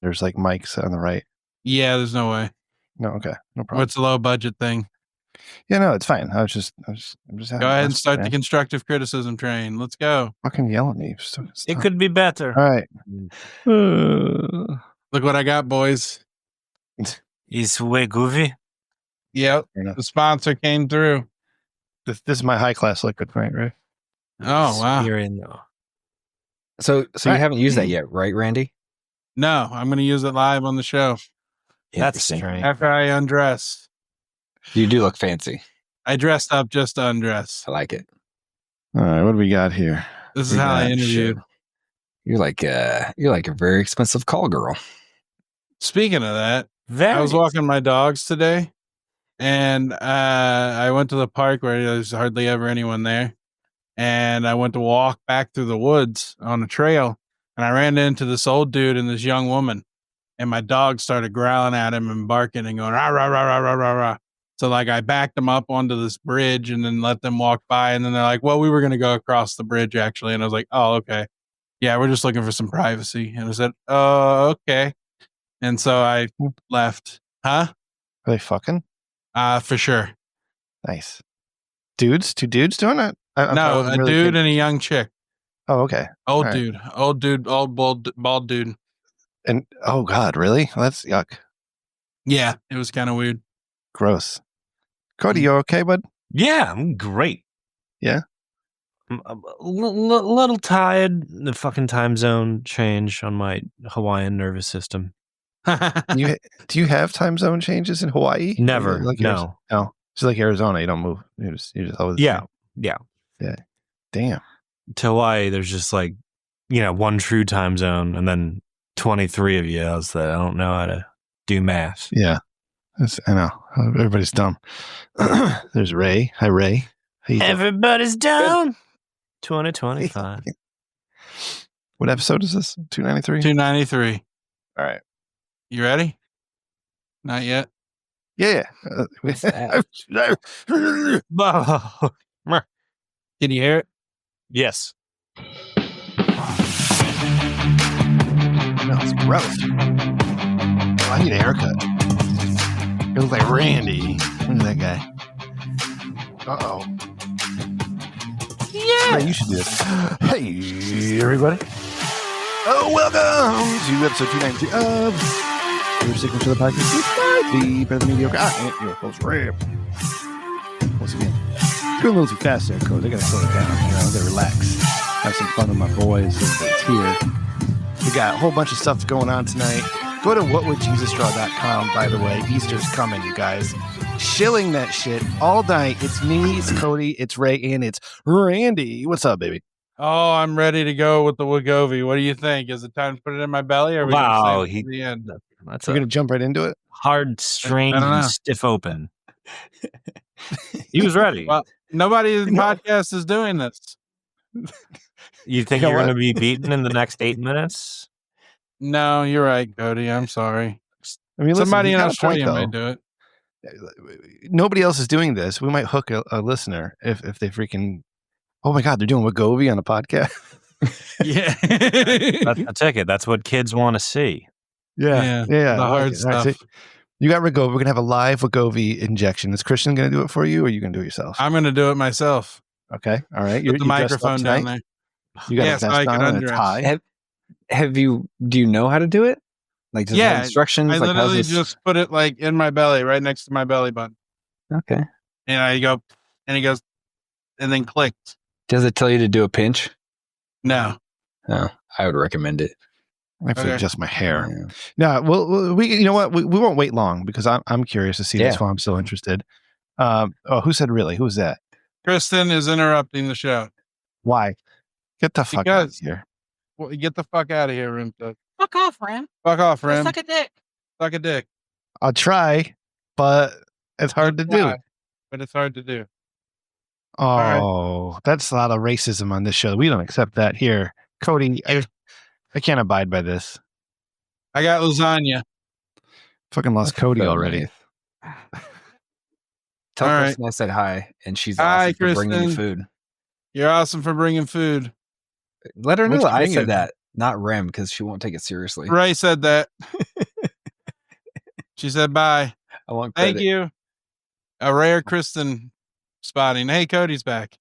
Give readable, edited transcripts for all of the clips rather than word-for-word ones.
There's like mics on the right. Yeah, there's no way. No, okay, no problem. What's a low budget thing? Yeah, no, it's fine. I'm just go ahead and start the constructive criticism train. Let's go. Fucking yell at me. It could be better. All right. Look what I got, boys. Is way goofy. Yep. The sponsor came through. This is my high class liquid, right? Oh wow. You're in though. So you haven't used that yet, right, Randy? No, I'm going to use it live on the show. That's strange. After I undress. You do look fancy. I dressed up just to undress. I like it. All right, what do we got here? This is how I interviewed. You're like a very expensive call girl. Speaking of that, I was walking my dogs today, and I went to the park where there's hardly ever anyone there, and I went to walk back through the woods on a trail, and I ran into this old dude and this young woman, and my dog started growling at him and barking and going rah rah rah rah rah rah rah. So like I backed them up onto this bridge and then let them walk by, and then they're like, "Well, we were going to go across the bridge actually," and I was like, "Oh, okay, yeah, we're just looking for some privacy." And I said, "Oh, okay." And so I left. Huh? Are they fucking? For sure. Nice. Dudes? Two dudes doing it? No, a really dude and a young chick. Oh, okay. Old bald dude. And oh God, really? Well, that's yuck. Yeah, it was kind of weird. Gross. Cody, you okay, bud? Yeah, I'm great. Yeah? I'm a little tired. The fucking time zone change on my Hawaiian nervous system. Do you have time zone changes in Hawaii? Never. Like no. No. It's like Arizona. You don't move. You just always. Yeah. Damn. To Hawaii, there's just like, one true time zone and then 23 of you else that I don't know how to do math. Yeah. I know. Everybody's dumb. There's Ray. Hi, Ray. Everybody's down. 2025. What episode is this? 293? 293. All right. You ready? Not yet. Yeah. Can you hear it? Yes. No, it's gross. Oh, I need a haircut. It looks like Randy. Look at that guy. Uh-oh. Yeah. Man, you should do this. Hey, everybody. Oh, welcome to episode 293 of your signature of the podcast. The better than mediocre. And your host, Ram. Once again, going a little too fast there, Cody. I gotta slow it down. I gotta relax. Have some fun with my boys. Everybody's here. We got a whole bunch of stuff going on tonight. Go to whatwouljesusdraw.com, by the way. Easter's coming, you guys. Shilling that shit all night. It's me, it's Cody, it's Ray, and it's Randy. What's up, baby? Oh, I'm ready to go with the Wegovy. What do you think? Is it time to put it in my belly, or are we gonna save it to the end? We're gonna jump right into it. Hard, strange, and stiff open. He was ready. Well, nobody in the podcast is doing this. You think you're going to be beaten in the next 8 minutes? No, you're right, Cody. I'm sorry. I mean, somebody in Australia might do it. Nobody else is doing this. We might hook a listener if they freaking. Oh my God, they're doing Wegovy on a podcast. Yeah, that's a ticket. That's what kids want to see. Yeah. The hard stuff. Right, so you got Wegovy. We're gonna have a live Wegovy injection. Is Christian gonna do it for you, or are you gonna do it yourself? I'm gonna do it myself. Okay, all right. Put the microphone down there. You got a vest on. It's high. Do you know how to do it? Like, does it have instructions? I literally just put it like in my belly, right next to my belly button. Okay. And I go, and he goes, and then clicked. Does it tell you to do a pinch? No. No, I would recommend it. I have to adjust my hair. Yeah. No, well, we you know what? We won't wait long because I'm curious to see this one. I'm still interested. Who said really? Who's that? Kristen is interrupting the show. Why? Get the fuck out of here. Well, get the fuck out of here, Rim. Fuck off, Rim. Fuck off, Rim. Suck a dick. Suck a dick. I'll try, but it's hard to do. But it's hard to do. Oh, that's a lot of racism on this show. We don't accept that here. Cody, I can't abide by this. I got lasagna. Fucking lost Cody already. Tell Kristen I said hi, and she's awesome for bringing you food. You're awesome for bringing food. Let her know that I said that. Not Rem, because she won't take it seriously. Ray said that. She said bye. I want credit. Thank you. A rare Kristen spotting. Hey, Cody's back.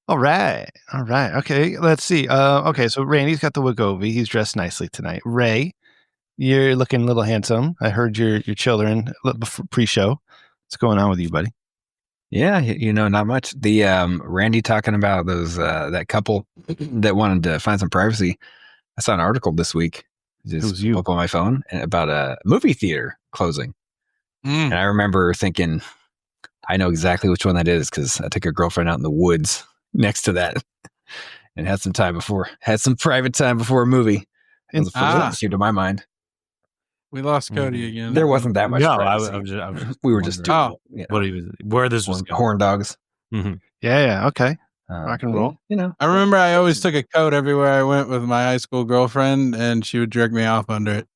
All right. Okay, let's see. Okay, so Randy's got the Wegovy. He's dressed nicely tonight. Ray, you're looking a little handsome. I heard your children pre-show. What's going on with you, buddy? Yeah, not much. The Randy talking about those that couple that wanted to find some privacy. I saw an article this week. Just up on my phone about a movie theater closing. And I remember thinking, I know exactly which one that is because I took a girlfriend out in the woods next to that and had some private time before a movie. It was the first issue to my mind. We lost Cody again. There wasn't that much. No, we were just what he was, where this was going. Horn dogs. Mm-hmm. Yeah. Okay. Rock and roll. I remember I always took a coat everywhere I went with my high school girlfriend, and she would jerk me off under it.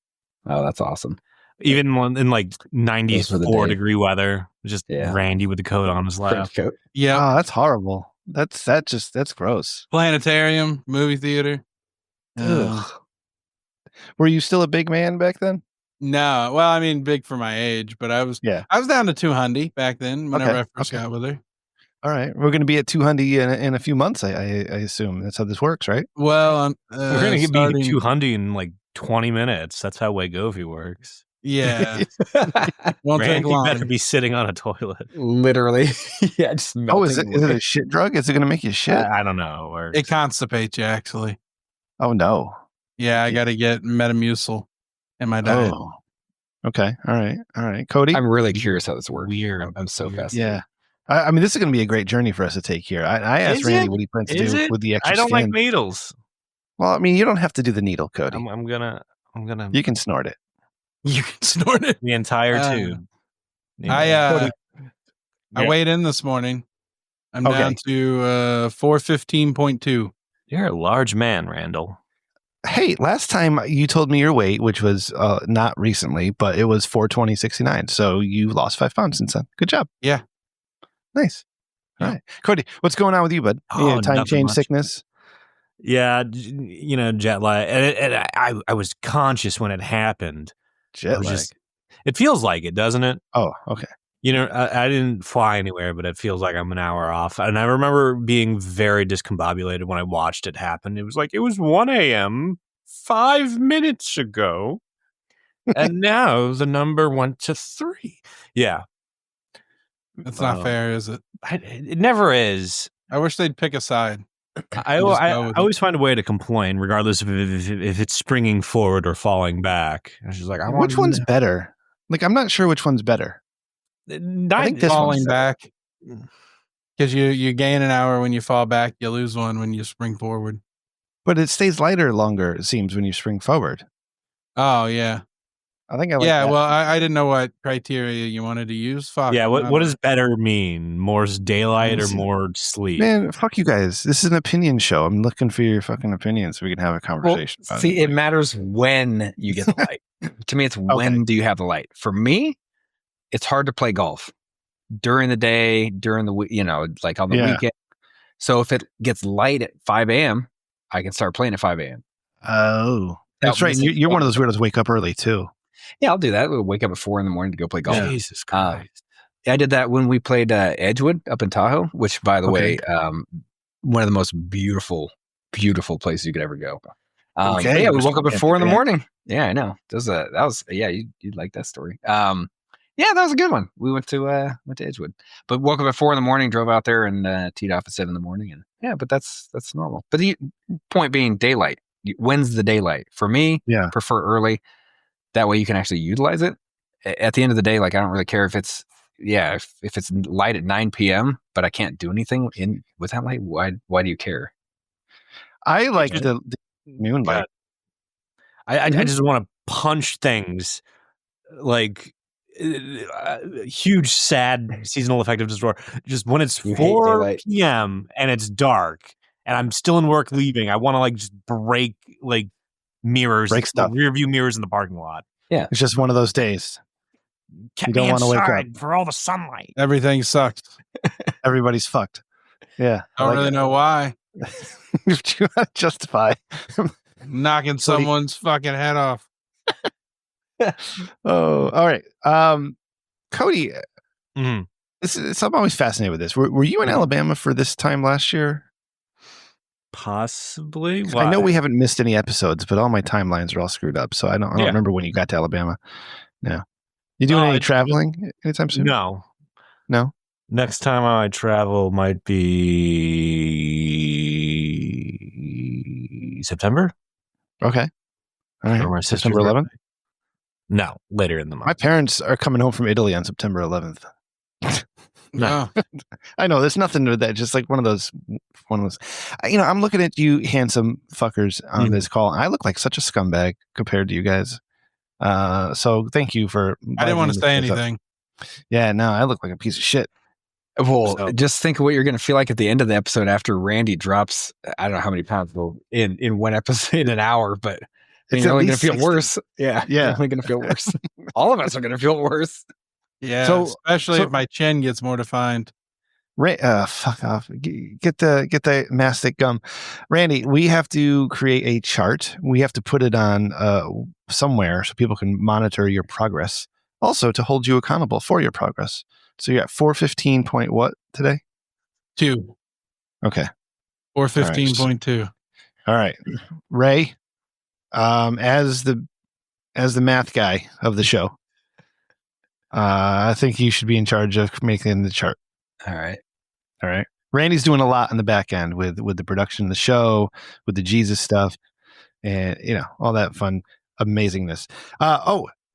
Oh, that's awesome. Even in like 94-degree weather, just Randy with the coat on his lap. Yeah. Oh, that's horrible. That's gross. Planetarium, movie theater. Ugh. Were you still a big man back then? No. Well, I mean, big for my age, but I was down to 200 back then whenever I first got with her. All right. We're going to be at 200 in a few months, I assume. That's how this works, right? Well, we're going to be 200 in like 20 minutes. That's how Wegovy works. Yeah. Won't take long. You better be sitting on a toilet. Literally. Yeah. Just is it a shit drug? Is it going to make you shit? I don't know. It constipates you, actually. Oh, no. Yeah, I got to get Metamucil in my diet. Oh. Okay. All right. Cody? I'm really curious how this works. Weird. I'm so fascinated. Yeah. I mean, this is going to be a great journey for us to take here. I asked Randy what he plans to do with the extra I don't skin. like needles. Well, I mean, you don't have to do the needle, Cody. I'm gonna. You can snort it. You can snort it. The entire tube. I weighed in this morning. I'm down to 415.2. You're a large man, Randall. Hey, last time you told me your weight, which was not recently, but it was 420.69. So you lost 5 pounds since then. Good job. Yeah. Nice. All right. Cody, what's going on with you, bud? Time change sickness? Yeah, jet lag. And I was conscious when it happened. Jet lag. It feels like it, doesn't it? Oh, okay. I didn't fly anywhere, but it feels like I'm an hour off. And I remember being very discombobulated when I watched it happen. It was like, it was 1 a.m. 5 minutes ago. And now the number went to 3. Yeah. That's not fair, is it? It never is. I wish they'd pick a side. I always find a way to complain, regardless of if it's springing forward or falling back. I was just like, which one's better? Like, I'm not sure which one's better. I think this falling back, because you gain an hour when you fall back, you lose one when you spring forward. But it stays lighter longer, it seems, when you spring forward. Oh yeah, I think I like that. Well, I didn't know what criteria you wanted to use. Fuck. Yeah, what does better mean? More daylight or more sleep? Man, fuck you guys. This is an opinion show. I'm looking for your fucking opinions so we can have a conversation. Well, it matters when you get the light. To me, it's when do you have the light. For me, it's hard to play golf during the day, during the week, like on the weekend. So if it gets light at 5 a.m., I can start playing at 5 a.m. Oh, that's right. You're one of those weirdos wake up early too. Yeah, I'll do that. We'll wake up at 4 a.m. to go play golf. Jesus Christ. I did that when we played Edgewood up in Tahoe, which, by the way, one of the most beautiful places you could ever go. We woke up at 4 a.m. Yeah, I know. You'd like that story. Yeah, that was a good one. We went to Edgewood, but woke up at 4 a.m, drove out there and teed off at 7 a.m. And but that's normal. But the point being, daylight. When's the daylight? For me, prefer early. That way you can actually utilize it. At the end of the day, like, I don't really care if it's if it's light at 9 p.m, but I can't do anything with that light. Why do you care? I like the moonlight. I just want to punch things like huge, sad seasonal affective disorder. Just when it's 4 p.m. and it's dark and I'm still in work leaving, I want to like just break like mirrors, break stuff, rear view mirrors in the parking lot. Yeah, it's just one of those days. You don't want to wake up for all the sunlight. Everything sucks. Everybody's fucked. Yeah, I don't really know why. If you want to justify knocking someone's fucking head off. Oh, all right. Cody, Mm-hmm. I'm always fascinated with this. Were you in Alabama for this time last year? Possibly. I know we haven't missed any episodes, but all my timelines are all screwed up, so I don't remember when you got to Alabama. No. You doing any traveling anytime soon? No. Next time I travel might be September. Okay. All right. September 11th? No, later in the month. My parents are coming home from Italy on September 11th. No. I know there's nothing to that. Just like one of those. I'm looking at you handsome fuckers on this call. I look like such a scumbag compared to you guys. So thank you for. I didn't want to say anything. Yeah, no, I look like a piece of shit. Well, just think of what you're going to feel like at the end of the episode after Randy drops. I don't know how many pounds in one episode in an hour, but you're only going to feel worse. Yeah, you're only going to feel worse. All of us are going to feel worse. Yeah, especially if my chin gets more defined. Fuck off. Get the mastic gum. Randy, we have to create a chart. We have to put it on somewhere so people can monitor your progress. Also to hold you accountable for your progress. So you're at 415 point what today? 2. Okay. 415.2. All right. Ray, as the math guy of the show, I think you should be in charge of making the chart. All right. Randy's doing a lot in the back end with the production of the show, with the Jesus stuff, and all that fun amazingness.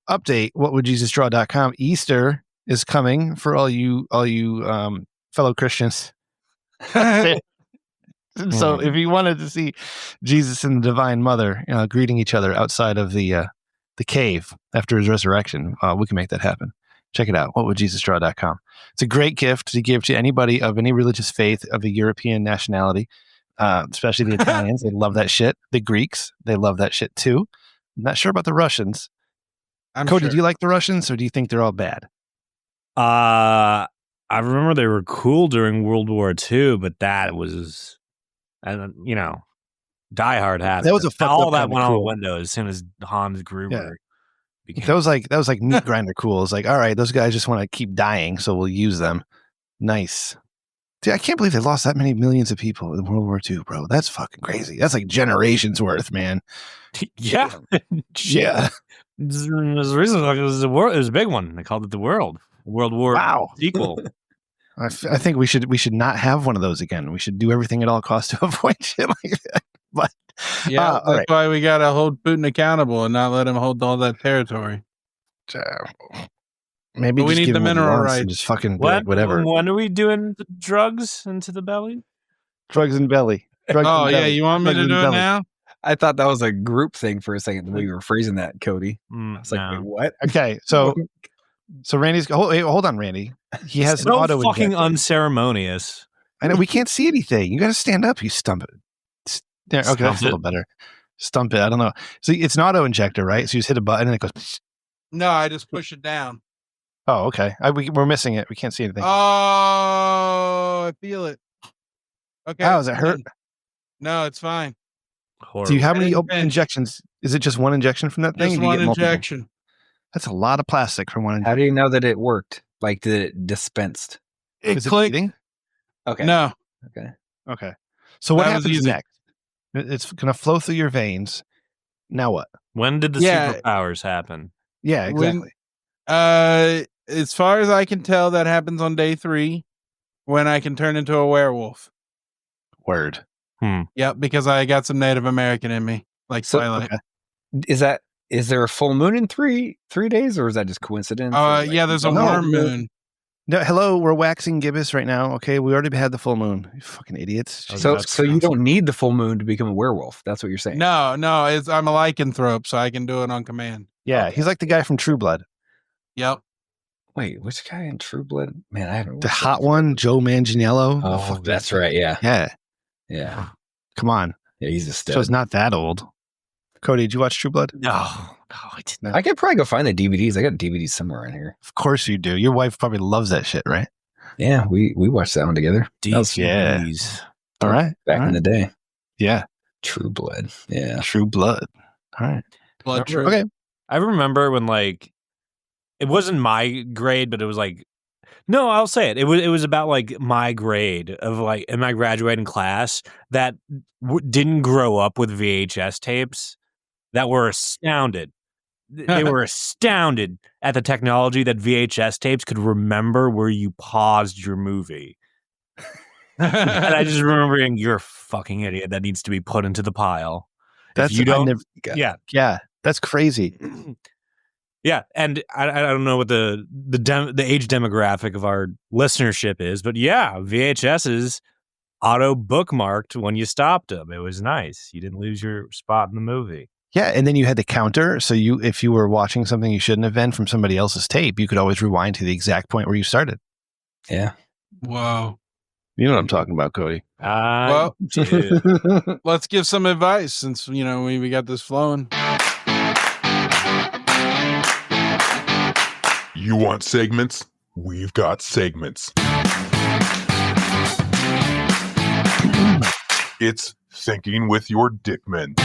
Update, whatwouldjesusdraw.com. Easter is coming for all you fellow Christians. So if you wanted to see Jesus and the Divine Mother greeting each other outside of the cave after his resurrection, we can make that happen. Check it out, whatwouldjesusdraw.com. It's a great gift to give to anybody of any religious faith of a European nationality, especially the Italians. They love that shit. The Greeks, they love that shit too. I'm not sure about the Russians. Cody, do you like the Russians or do you think they're all bad? I remember they were cool during World War II, but that was, Die Hard happened. That was all that went out the window as soon as Hans Gruber. That was like meat grinder cool. It's like, all right, those guys just want to keep dying, so we'll use them. Nice. Dude, I can't believe they lost that many millions of people in World War II, bro. That's fucking crazy. That's like generations worth, man. Yeah. Yeah. There's a reason it was a big one. They called it the World War sequel. I think we should not have one of those again. We should do everything at all costs to avoid shit like that. But that's why we gotta hold Putin accountable and not let him hold all that territory. Maybe we need the mineral rights. And just fucking whatever. When are we doing the drugs into the belly? Drugs and belly. You want me to do it now? I thought that was a group thing for a second. The way you were phrasing that, Cody. I was like, wait, what? Okay, so Randy's hold on, Randy. He has an auto fucking injector. Unceremonious. I know we can't see anything. You got to stand up. You stump it. Yeah, okay, that's a little better. Stump it. I don't know. So it's an auto injector, right? So you just hit a button and it goes. No, I just push it down. Oh, okay. We're missing it. We can't see anything. Oh, I feel it. Okay. How does it hurt? No, it's fine. Horrible. Do you have any open injections? Is it just one injection from that thing? Just one injection. That's a lot of plastic from one injection. How do you know that it worked? Like, did it dispensed? Is it bleeding? Okay. No. Okay. So what happens next? It's going to flow through your veins. Now what? When did the superpowers happen? Yeah, exactly. As far as I can tell, that happens on day 3 when I can turn into a werewolf. Word. Yep, because I got some Native American in me, like Twilight. Okay. Is there a full moon in 3 days, or is that just coincidence? There's a worm moon. No, hello, we're waxing gibbous right now. Okay, we already had the full moon. You fucking idiots. So you don't need the full moon to become a werewolf. That's what you're saying. No, I'm a lycanthrope, so I can do it on command. Yeah, okay. He's like the guy from True Blood. Yep. Wait, which guy in True Blood? Man, I haven't. The hot one, Joe Manganiello. Oh, that's right. Yeah. Come on. Yeah, he's a stud. So it's not that old. Cody, did you watch True Blood? No, I didn't. I could probably go find the DVDs. I got DVDs somewhere in here. Of course you do. Your wife probably loves that shit, right? Yeah, we watched that one together. DVDs. All right. Back in the day. Yeah. True blood. Yeah. True blood. All right. Blood true. Okay. I remember when like it wasn't my grade, but it was like no, I'll say it. It was about like my grade of like in my graduating class that didn't grow up with VHS tapes that were astounded. They were astounded at the technology that VHS tapes could remember where you paused your movie. And I just remember being, you're a fucking idiot. That needs to be put into the pile. That's if you don't. Yeah. That's crazy. Yeah, and I don't know what the age demographic of our listenership is, but yeah, VHSs auto bookmarked when you stopped them. It was nice. You didn't lose your spot in the movie. Yeah, and then you had the counter. So if you were watching something you shouldn't have been from somebody else's tape, you could always rewind to the exact point where you started. Yeah. Wow. You know what I'm talking about, Cody. Well, let's give some advice since, we got this flowing. You want segments? We've got segments. It's Thinking With Your Dickman.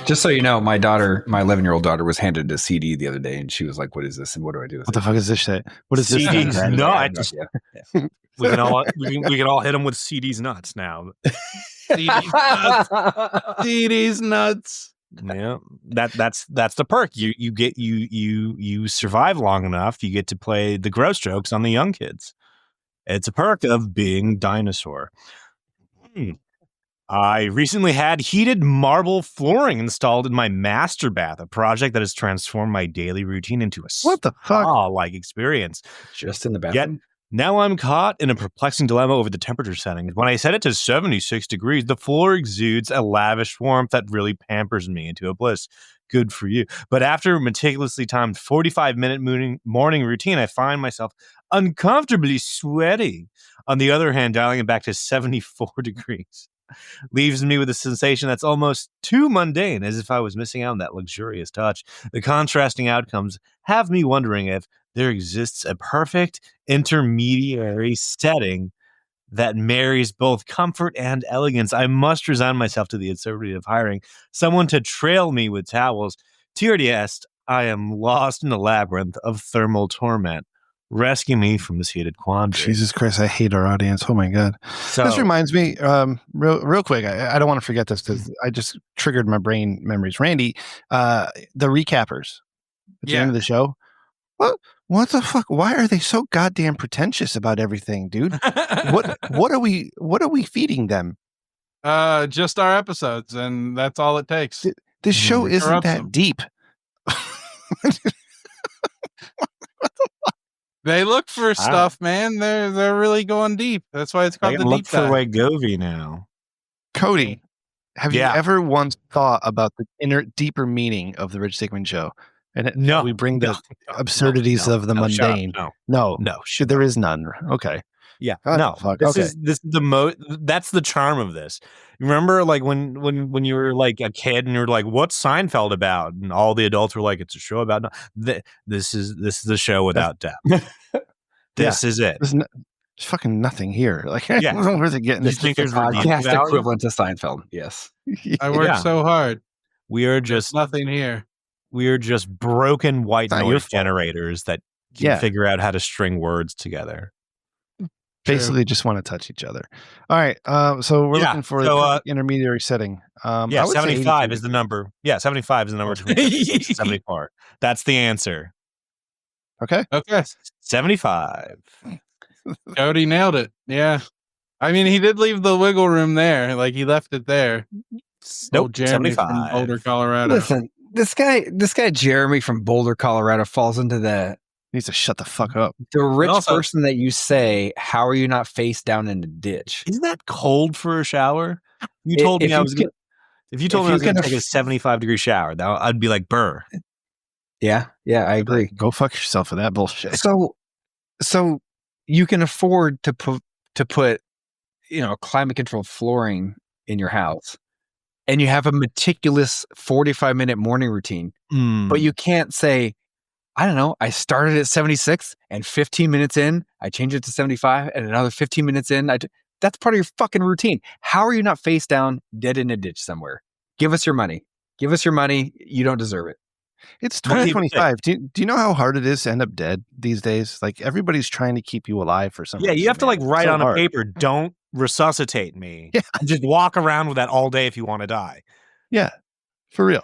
Just so you know, my 11-year-old daughter was handed a CD the other day, and she was like, "What is this? And what do I do with it?" What the fuck is this shit? What is this? CD's nuts. Yeah. We can all hit them with CD's nuts now. CD's nuts. Yeah, that's the perk. You survive long enough, you get to play the gross jokes on the young kids. It's a perk of being dinosaur. I recently had heated marble flooring installed in my master bath, a project that has transformed my daily routine into a spa-like experience. Just in the bathroom? Yet, now I'm caught in a perplexing dilemma over the temperature settings. When I set it to 76 degrees, the floor exudes a lavish warmth that really pampers me into a bliss. Good for you. But after a meticulously timed 45-minute morning routine, I find myself uncomfortably sweaty. On the other hand, dialing it back to 74 degrees leaves me with a sensation that's almost too mundane, as if I was missing out on that luxurious touch. The contrasting outcomes have me wondering if there exists a perfect intermediary setting that marries both comfort and elegance. I must resign myself to the absurdity of hiring someone to trail me with towels. TRDS, I am lost in a labyrinth of thermal torment. Rescue me from this heated quandary. Jesus Christ, I hate our audience. Oh my God. This reminds me, real quick, I don't want to forget this because I just triggered my brain memories. Randy, the recappers at the end of the show. What the fuck? Why are they so goddamn pretentious about everything, dude? What are we feeding them? Just our episodes, and that's all it takes. This show isn't that deep. They look for stuff, man. They're really going deep. That's why it's called the deep dive. Look for Wegovy now. Cody, have you ever once thought about the deeper meaning of the Rich Dickman show? And we bring the absurdities of the mundane. No, there is none. Okay. Yeah. This is the that's the charm of this. Remember, like when you were like a kid and you're like, "What's Seinfeld about?" And all the adults were like, "It's a show about." This is the show without depth. This is it. There's fucking nothing here. Like, I don't know where they're getting this. Podcast equivalent to Seinfeld. Yes. I worked so hard. We are just nothing here. We are just broken white noise generators that can figure out how to string words together. Basically, just want to touch each other. All right. So we're looking for the intermediary setting. 75 is the number. Yeah, 75 is the number. 74. That's the answer. Okay. 75. Cody nailed it. Yeah. I mean, he did leave the wiggle room there. Like, he left it there. Nope. Jeremy 75. from Boulder, Colorado. Listen, this guy Jeremy from Boulder, Colorado falls into the needs to shut the fuck up. The rich person that you say, how are you not face down in the ditch? Isn't that cold for a shower? You told me I was going to. If you told me I was going to take a 75-degree shower, I'd be like, burr. Yeah, I agree. Go fuck yourself with that bullshit. So you can afford to put climate controlled flooring in your house, and you have a meticulous 45-minute morning routine, but you can't say, I don't know. I started at 76 and 15 minutes in, I changed it to 75 and another 15 minutes in. That's part of your fucking routine. How are you not face down, dead in a ditch somewhere? Give us your money. Give us your money. You don't deserve it. It's 2025. Do you know how hard it is to end up dead these days? Like everybody's trying to keep you alive for some reason. Yeah, you have to like write on a paper, don't resuscitate me. Yeah. And just walk around with that all day if you want to die. Yeah, for real.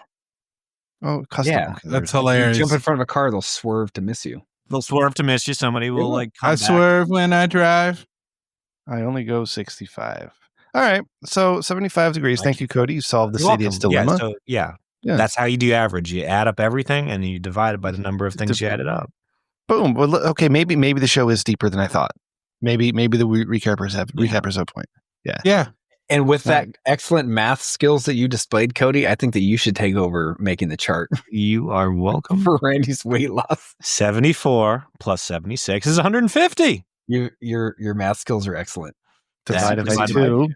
Oh, custom. Yeah, that's hilarious. You jump in front of a car, they'll swerve to miss you. They'll swerve to miss you. Somebody will like come I back. swerve when I drive. I only go 65. All right, so 75 degrees. Thank you, Cody. You solved the Cedius dilemma. Yeah, that's how you do average. You add up everything and you divide it by the number of things you added up. Boom. Well, okay, maybe the show is deeper than I thought. Maybe the recappers have a point. Yeah. And with that excellent math skills that you displayed, Cody, I think that you should take over making the chart. You are welcome. For Randy's weight loss. 74 plus 76 is 150. Your math skills are excellent. Divided by 2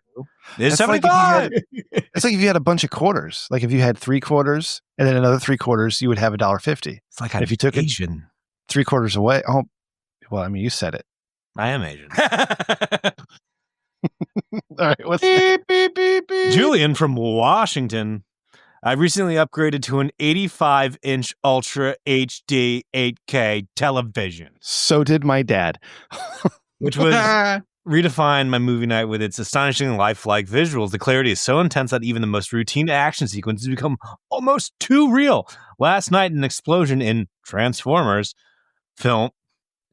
is 75. It's like if you had a bunch of quarters. Like if you had 3 quarters and then another 3 quarters, you would have $1.50. It's like if you took Asian. it 3 quarters away. Oh, well, I mean, you said it. I am Asian. All right, what's beep, beep, beep, beep. Julian from Washington. I recently upgraded to an 85-inch Ultra HD 8K television. So did my dad. Which was redefined my movie night with its astonishingly lifelike visuals. The clarity is so intense that even the most routine action sequences become almost too real. Last night, an explosion in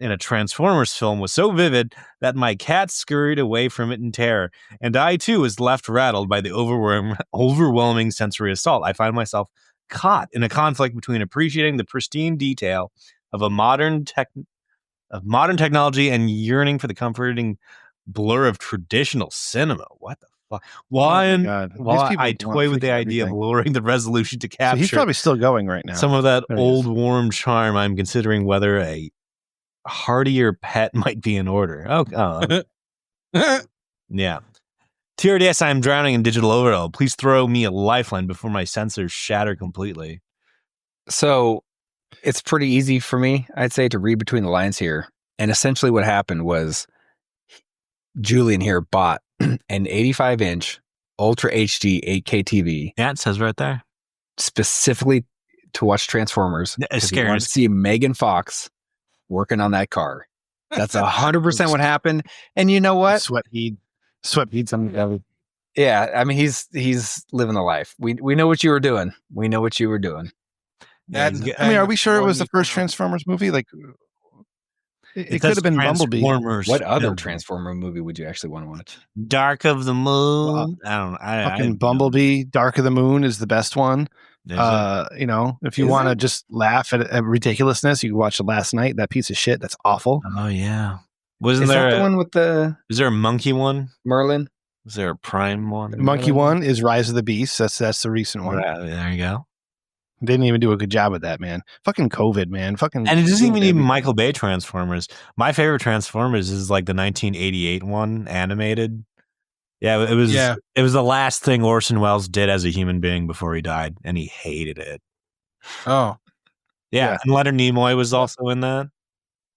a Transformers film was so vivid that my cat scurried away from it in terror, and I too was left rattled by the overwhelming sensory assault. I find myself caught in a conflict between appreciating the pristine detail of modern technology and yearning for the comforting blur of traditional cinema. What the fuck? Why I toy with the idea of lowering the resolution to capture. So he's probably still going right now. Some of that old warm charm. I'm considering whether a hardier pet might be in order. Yeah. TRDS, I'm drowning in digital overload. Please throw me a lifeline before my sensors shatter completely. So it's pretty easy for me, I'd say, to read between the lines here. And essentially what happened was Julian here bought an 85-inch Ultra HD 8K TV. Yeah, it says right there. Specifically to watch Transformers. It's scary. You want to see Megan Fox working on that car. That's 100% what happened. And you know what? Sweat beads on the. Yeah, I mean he's living the life. We know what you were doing. We know what you were doing. I mean, are we sure it was the first Transformers movie? Like, it could have been Bumblebee. What other Transformer movie would you actually want to watch? Dark of the Moon. I don't know. Fucking Bumblebee. Dark of the Moon is the best one. If you want to just laugh at ridiculousness, you can watch it last night. That piece of shit. That's awful. Oh yeah. Is there the one with the? Is there a monkey one? Merlin. Is there a prime one? The monkey one is Rise of the Beast. That's the recent one. There you go. Didn't even do a good job with that, man. Fucking COVID, man. Fucking. And it doesn't even need Michael Bay Transformers. My favorite Transformers is like the 1988 one, animated. Yeah, it was. Yeah. It was the last thing Orson Welles did as a human being before he died, and he hated it. Oh, yeah. And Leonard Nimoy was also in that.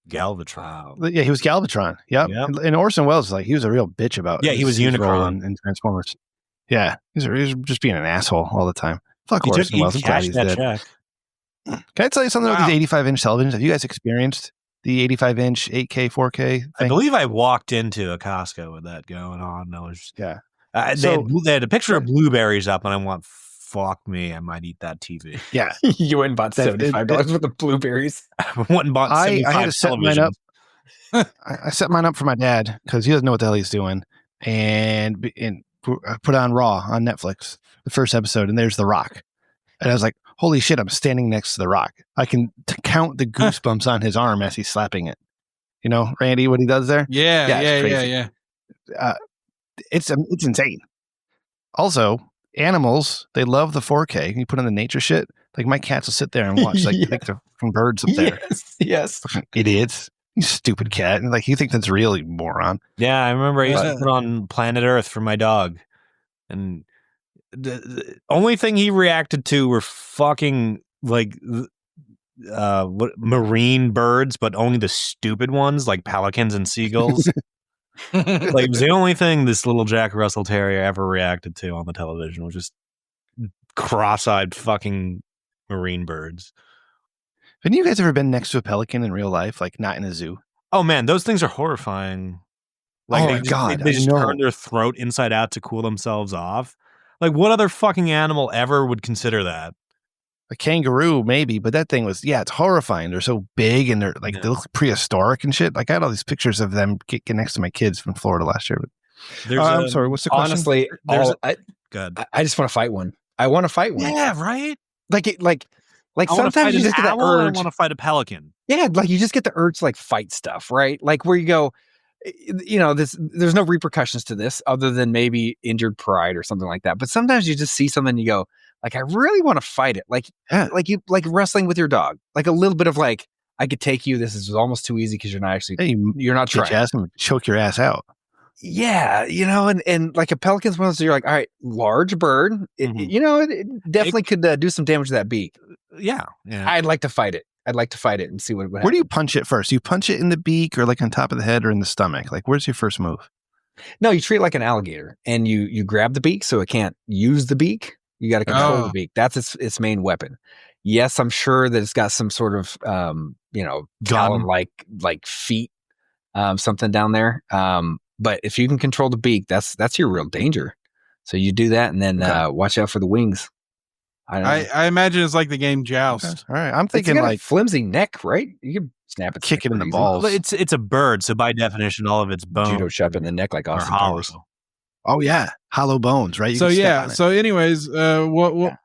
Galvatron. Yeah, he was Galvatron. Yep. And Orson Welles, he was a real bitch about. Yeah, he was Unicron in Transformers. Yeah, he was just being an asshole all the time. Fuck Orson Welles. I'm glad he's dead. Can I tell you something about these 85-inch televisions? Have you guys experienced the 85-inch 8K, 4K thing? I believe I walked into a Costco with that going on. They had a picture of blueberries up, and I went, fuck me, I might eat that TV. Yeah. You went and bought $75 worth of blueberberries. I went and bought 75 I had to set mine up. I set mine up for my dad because he doesn't know what the hell he's doing. And I put on Raw on Netflix, the first episode, and there's The Rock. And I was like, holy shit, I'm standing next to The Rock. I can count the goosebumps on his arm as he's slapping it. You know, Randy, what he does there? Yeah. It's insane. Also, animals, they love the 4K. You put in the nature shit. Like my cats will sit there and watch like the fucking birds up there. Yes. Fucking idiots. You stupid cat. And you think that's real, you moron. Yeah, I remember I used to put on Planet Earth for my dog. And the only thing he reacted to were fucking marine birds, but only the stupid ones like pelicans and seagulls. Like it was the only thing this little Jack Russell Terrier ever reacted to on the television was just cross-eyed fucking marine birds. Haven't you guys ever been next to a pelican in real life, like not in a zoo? Oh man, those things are horrifying. Like they just turn their throat inside out to cool themselves off. Like what other fucking animal ever would consider that? A kangaroo, maybe, but that thing was, it's horrifying. They're so big and they're like, they look prehistoric and shit. Like I had all these pictures of them getting next to my kids from Florida last year. But I'm sorry, what's the question? Honestly, good. I just want to fight one. I want to fight one. Yeah, right? Like sometimes you just get that urge. I want to fight a pelican. Yeah, like you just get the urge to like fight stuff, right? Like where you go, there's no repercussions to this other than maybe injured pride or something like that. But sometimes you just see something and you go, like, I really want to fight it. Like wrestling with your dog, like a little bit of like, I could take you. This is almost too easy because you're not actually, you're not trying. Ass and choke your ass out. Yeah, and like a pelican's one of those, you're like, all right, large bird, it definitely could do some damage to that beak. Yeah. I'd like to fight it. And see what happens. Where do you punch it first? You punch it in the beak or like on top of the head or in the stomach? Like, where's your first move? No, you treat it like an alligator and you grab the beak so it can't use the beak. You got to control the beak. That's its main weapon. Yes, I'm sure that it's got some sort of, talon like feet, something down there. But if you can control the beak, that's your real danger. So you do that and then watch out for the wings. I imagine it's like the game Joust. All right. I'm thinking like like flimsy neck, right? You can snap it, kick it in the balls. Well, it's a bird, so by definition, all of its bones judo chop in the neck like Austin Powers. Oh yeah, hollow bones, right? So anyways, what?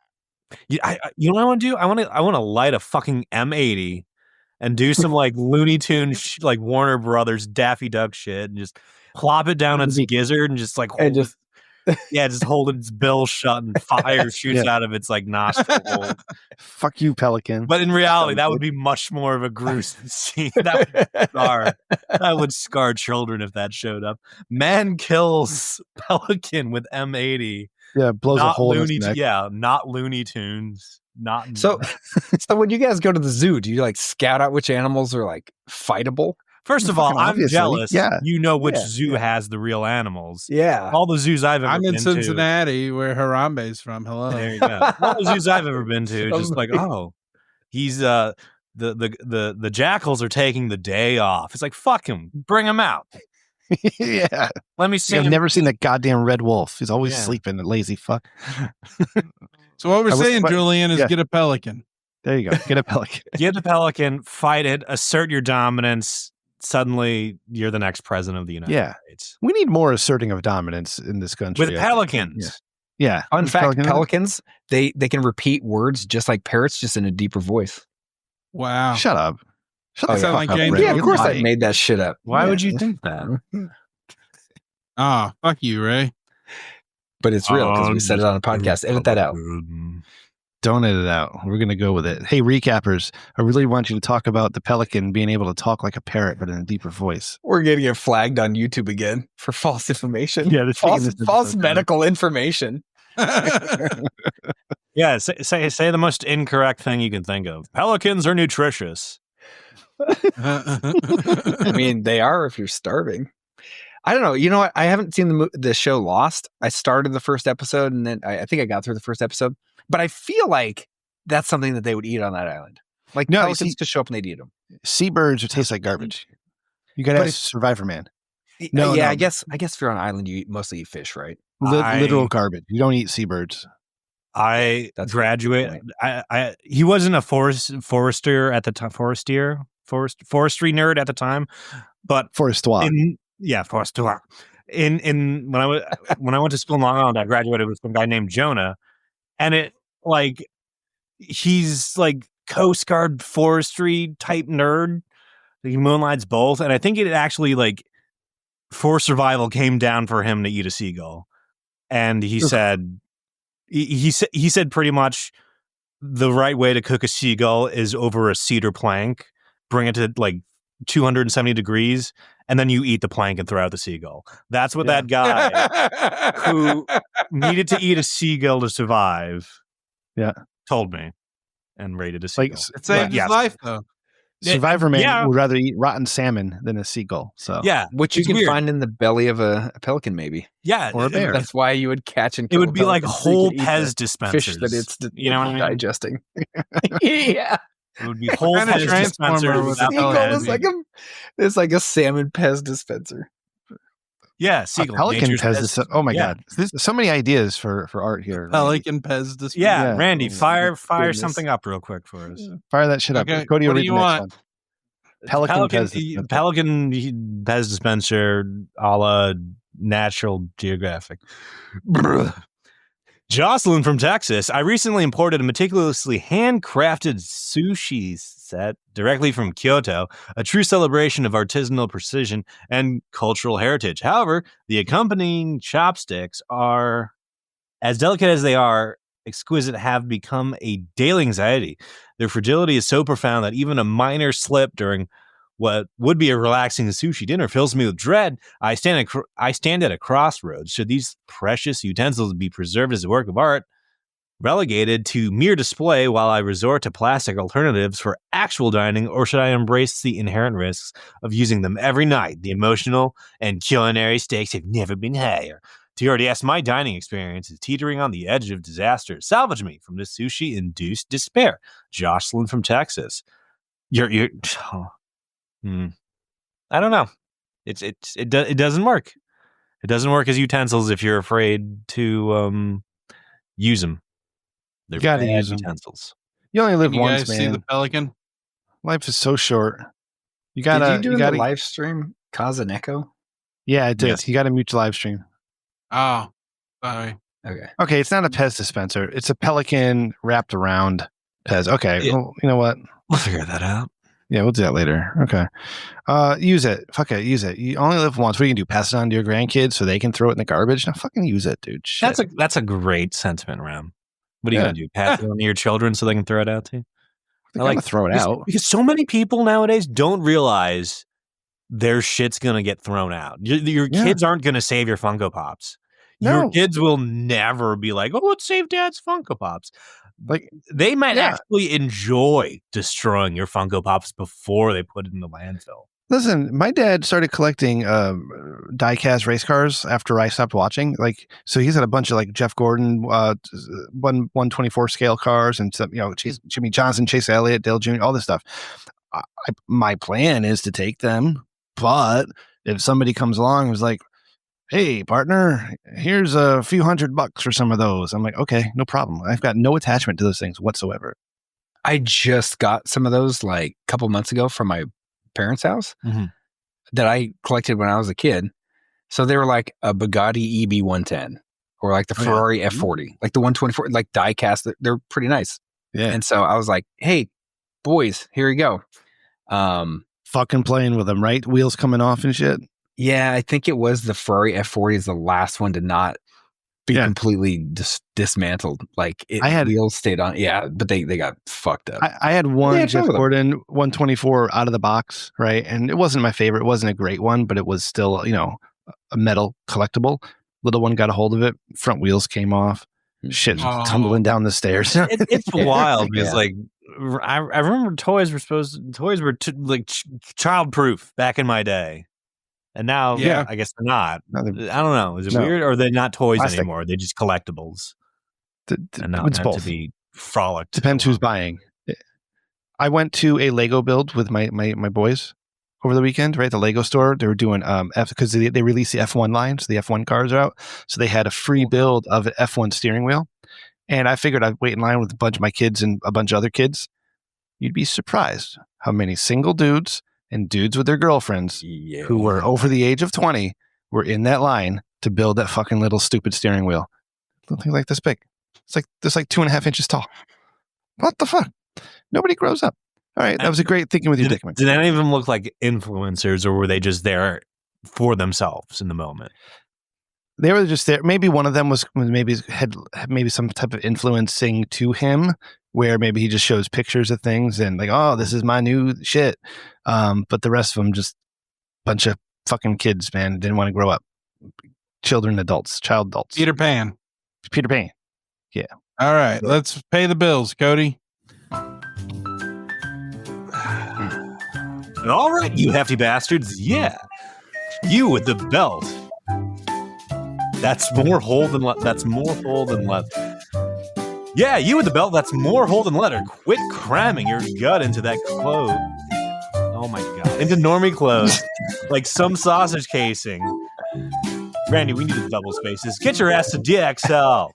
You know what I want to do? I want to light a fucking M80 and do some like Looney Tunes, like Warner Brothers Daffy Duck shit, and just plop it down its gizzard and just like hold just hold its bill shut and fire shoots out of its like nostril hole. Fuck you, pelican. But in reality, that would be much more of a gruesome scene. That would scar children if that showed up. Man kills pelican with M80. Yeah, blows a hole in his neck. Yeah, not Looney Tunes. Not so when you guys go to the zoo, do you like scout out which animals are like fightable? First of all, I'm jealous. Yeah. You know which zoo has the real animals. Yeah. All the zoos I've ever been to. I'm in Cincinnati, where Harambe's from. Hello. There you go. All the zoos I've ever been to, just like, he's the jackals are taking the day off. It's like, fuck him. Bring him out. Yeah. Let me see. I've never seen that goddamn red wolf. He's always sleeping, the lazy fuck. So what we're saying, Julian, is get a pelican. There you go. Get a pelican. Get the pelican, fight it, assert your dominance. Suddenly, you're the next president of the United States. We need more asserting of dominance in this country. With pelicans. Yeah. Fun fact, pelicans, they can repeat words just like parrots, just in a deeper voice. Wow. Shut up. Sound like James. Yeah, of course I made that shit up. Why would you think that? Fuck you, Ray. But it's real because we said it on a podcast. Edit that out. Don't edit it out. We're going to go with it. Hey, recappers, I really want you to talk about the pelican being able to talk like a parrot, but in a deeper voice. We're going to get flagged on YouTube again for false information. Yeah, false medical information. Yeah, say the most incorrect thing you can think of. Pelicans are nutritious. I mean, they are if you're starving. I don't know. You know what? I haven't seen the show Lost. I started the first episode, and then I think I got through the first episode. But I feel like that's something that they would eat on that island. Like pelicans could show up and they'd eat them. Seabirds would taste like garbage. You got to ask Survivor Man. No, I guess if you're on an island, you mostly eat fish, right? Literal garbage. You don't eat seabirds. I graduated. He wasn't a forester at the time. Forestry nerd at the time, but Forestois. Forestois. When I went to school in Long Island, I graduated with some guy named Jonah, and he's like Coast Guard forestry type nerd. He moonlights both, and I think it actually for survival came down for him to eat a seagull, and he said. He said pretty much the right way to cook a seagull is over a cedar plank, bring it to 270 degrees, and then you eat the plank and throw out the seagull. That's what that guy who needed to eat a seagull to survive told me. and raided a seagull. It saved his life, though. Survivor Man would rather eat rotten salmon than a seagull. So which you can find in the belly of a pelican, maybe. Yeah, or a bear. That's why you would catch and it would be like whole Pez dispensers. Fish that it's you know what I mean? digesting. Yeah, it would be whole Pez dispensers. It's like a salmon Pez dispenser. Yeah, seagull. Pelican Pez dispenser. Oh my god, there's so many ideas for art here. Pelican Pez dispenser. Yeah, Randy, fire something up real quick for us. Fire that shit up. Okay. Cody, what do you want? Pelican Pez dispenser a la Natural Geographic. Jocelyn from Texas. I recently imported a meticulously handcrafted sushi set directly from Kyoto, a true celebration of artisanal precision and cultural heritage. However, the accompanying chopsticks are, as delicate as they are exquisite, have become a daily anxiety. Their fragility is so profound that even a minor slip during what would be a relaxing sushi dinner fills me with dread. I stand at a crossroads. Should these precious utensils be preserved as a work of art, relegated to mere display while I resort to plastic alternatives for actual dining, or should I embrace the inherent risks of using them every night? The emotional and culinary stakes have never been higher. TRDS, my dining experience is teetering on the edge of disaster. Salvage me from this sushi-induced despair. Jocelyn from Texas. I don't know. It doesn't work. It doesn't work as utensils if you're afraid to use them. They're gotta bad use utensils. You only live You once, guys man. see the pelican? Life is so short. You Did gotta. you do you in gotta the live stream cause an echo? Yeah, I did. Yes. You got to mute your live stream. Oh, sorry. Okay. Okay, it's not a Pez dispenser. It's a pelican wrapped around Pez. Okay, Yeah. well, you know what? We'll figure that out. Yeah, we'll do that later. Okay. Use it. Fuck it. Use it. You only live once. What are you gonna do? Pass it on to your grandkids so they can throw it in the garbage? No, fucking use it, dude. Shit. That's a great sentiment, Ram. What are you gonna do? Pass it on to your children so they can throw it out too? They're gonna throw it out. Because so many people nowadays don't realize their shit's gonna get thrown out. Your kids aren't gonna save your Funko Pops. No. Your kids will never be like, "Oh, let's save Dad's Funko Pops." Like They might actually enjoy destroying your Funko Pops before they put it in the landfill. Listen, my dad started collecting die-cast race cars after I stopped watching. Like, so he's got a bunch of like Jeff Gordon 124 scale cars and some, Jimmy Johnson, Chase Elliott, Dale Jr., all this stuff. My plan is to take them, but if somebody comes along and was like, "Hey, partner, here's a few $100 for some of those," I'm like, okay, no problem. I've got no attachment to those things whatsoever. I just got some of those like a couple months ago from my parents' house that I collected when I was a kid. So they were like a Bugatti EB110 or like the Ferrari F40, like the 124, like die cast. They're pretty nice. Yeah. And so I was like, "Hey, boys, here you go." Fucking playing with them, right? Wheels coming off and shit. Yeah, I think it was the Ferrari F40 is the last one to not be completely dismantled. Like wheels stayed on. Yeah, but they got fucked up. I had one Jeff Gordon 124 out of the box, right? And it wasn't my favorite. It wasn't a great one, but it was still, a metal collectible. Little one got a hold of it. Front wheels came off. Shit, tumbling down the stairs. It's wild because like I remember toys were child-proof back in my day. And now, I guess they're not. I don't know. Is it weird? Or they're not toys anymore? They're just collectibles. And not it's meant both. to be frolicked. Depends who's buying. I went to a Lego build with my boys over the weekend, right? The Lego store. They were doing because they released the F1 line, so the F1 cars are out. So they had a free build of an F1 steering wheel. And I figured I'd wait in line with a bunch of my kids and a bunch of other kids. You'd be surprised how many single dudes and dudes with their girlfriends who were over the age of 20 were in that line to build that fucking little stupid steering wheel. Something like this big. It's like 2.5 inches tall. What the fuck? Nobody grows up. All right, that was a great Thinking With Your Dickman. Did any of them look like influencers, or were they just there for themselves in the moment? They were just there. Maybe one of them was had some type of influencing to him, where maybe he just shows pictures of things and like, "Oh, this is my new shit." But the rest of them just bunch of fucking kids, man. Didn't want to grow up. Child adults. Peter Pan. Yeah. All right, let's pay the bills, Cody. All right, you hefty bastards. Yeah. You with the belt. That's more hole than leather. Yeah, you with the belt. That's more hole than leather. Quit cramming your gut into that clothes. Oh my god. Into normie clothes. Like some sausage casing. Randy, we need the double spaces. Get your ass to DXL.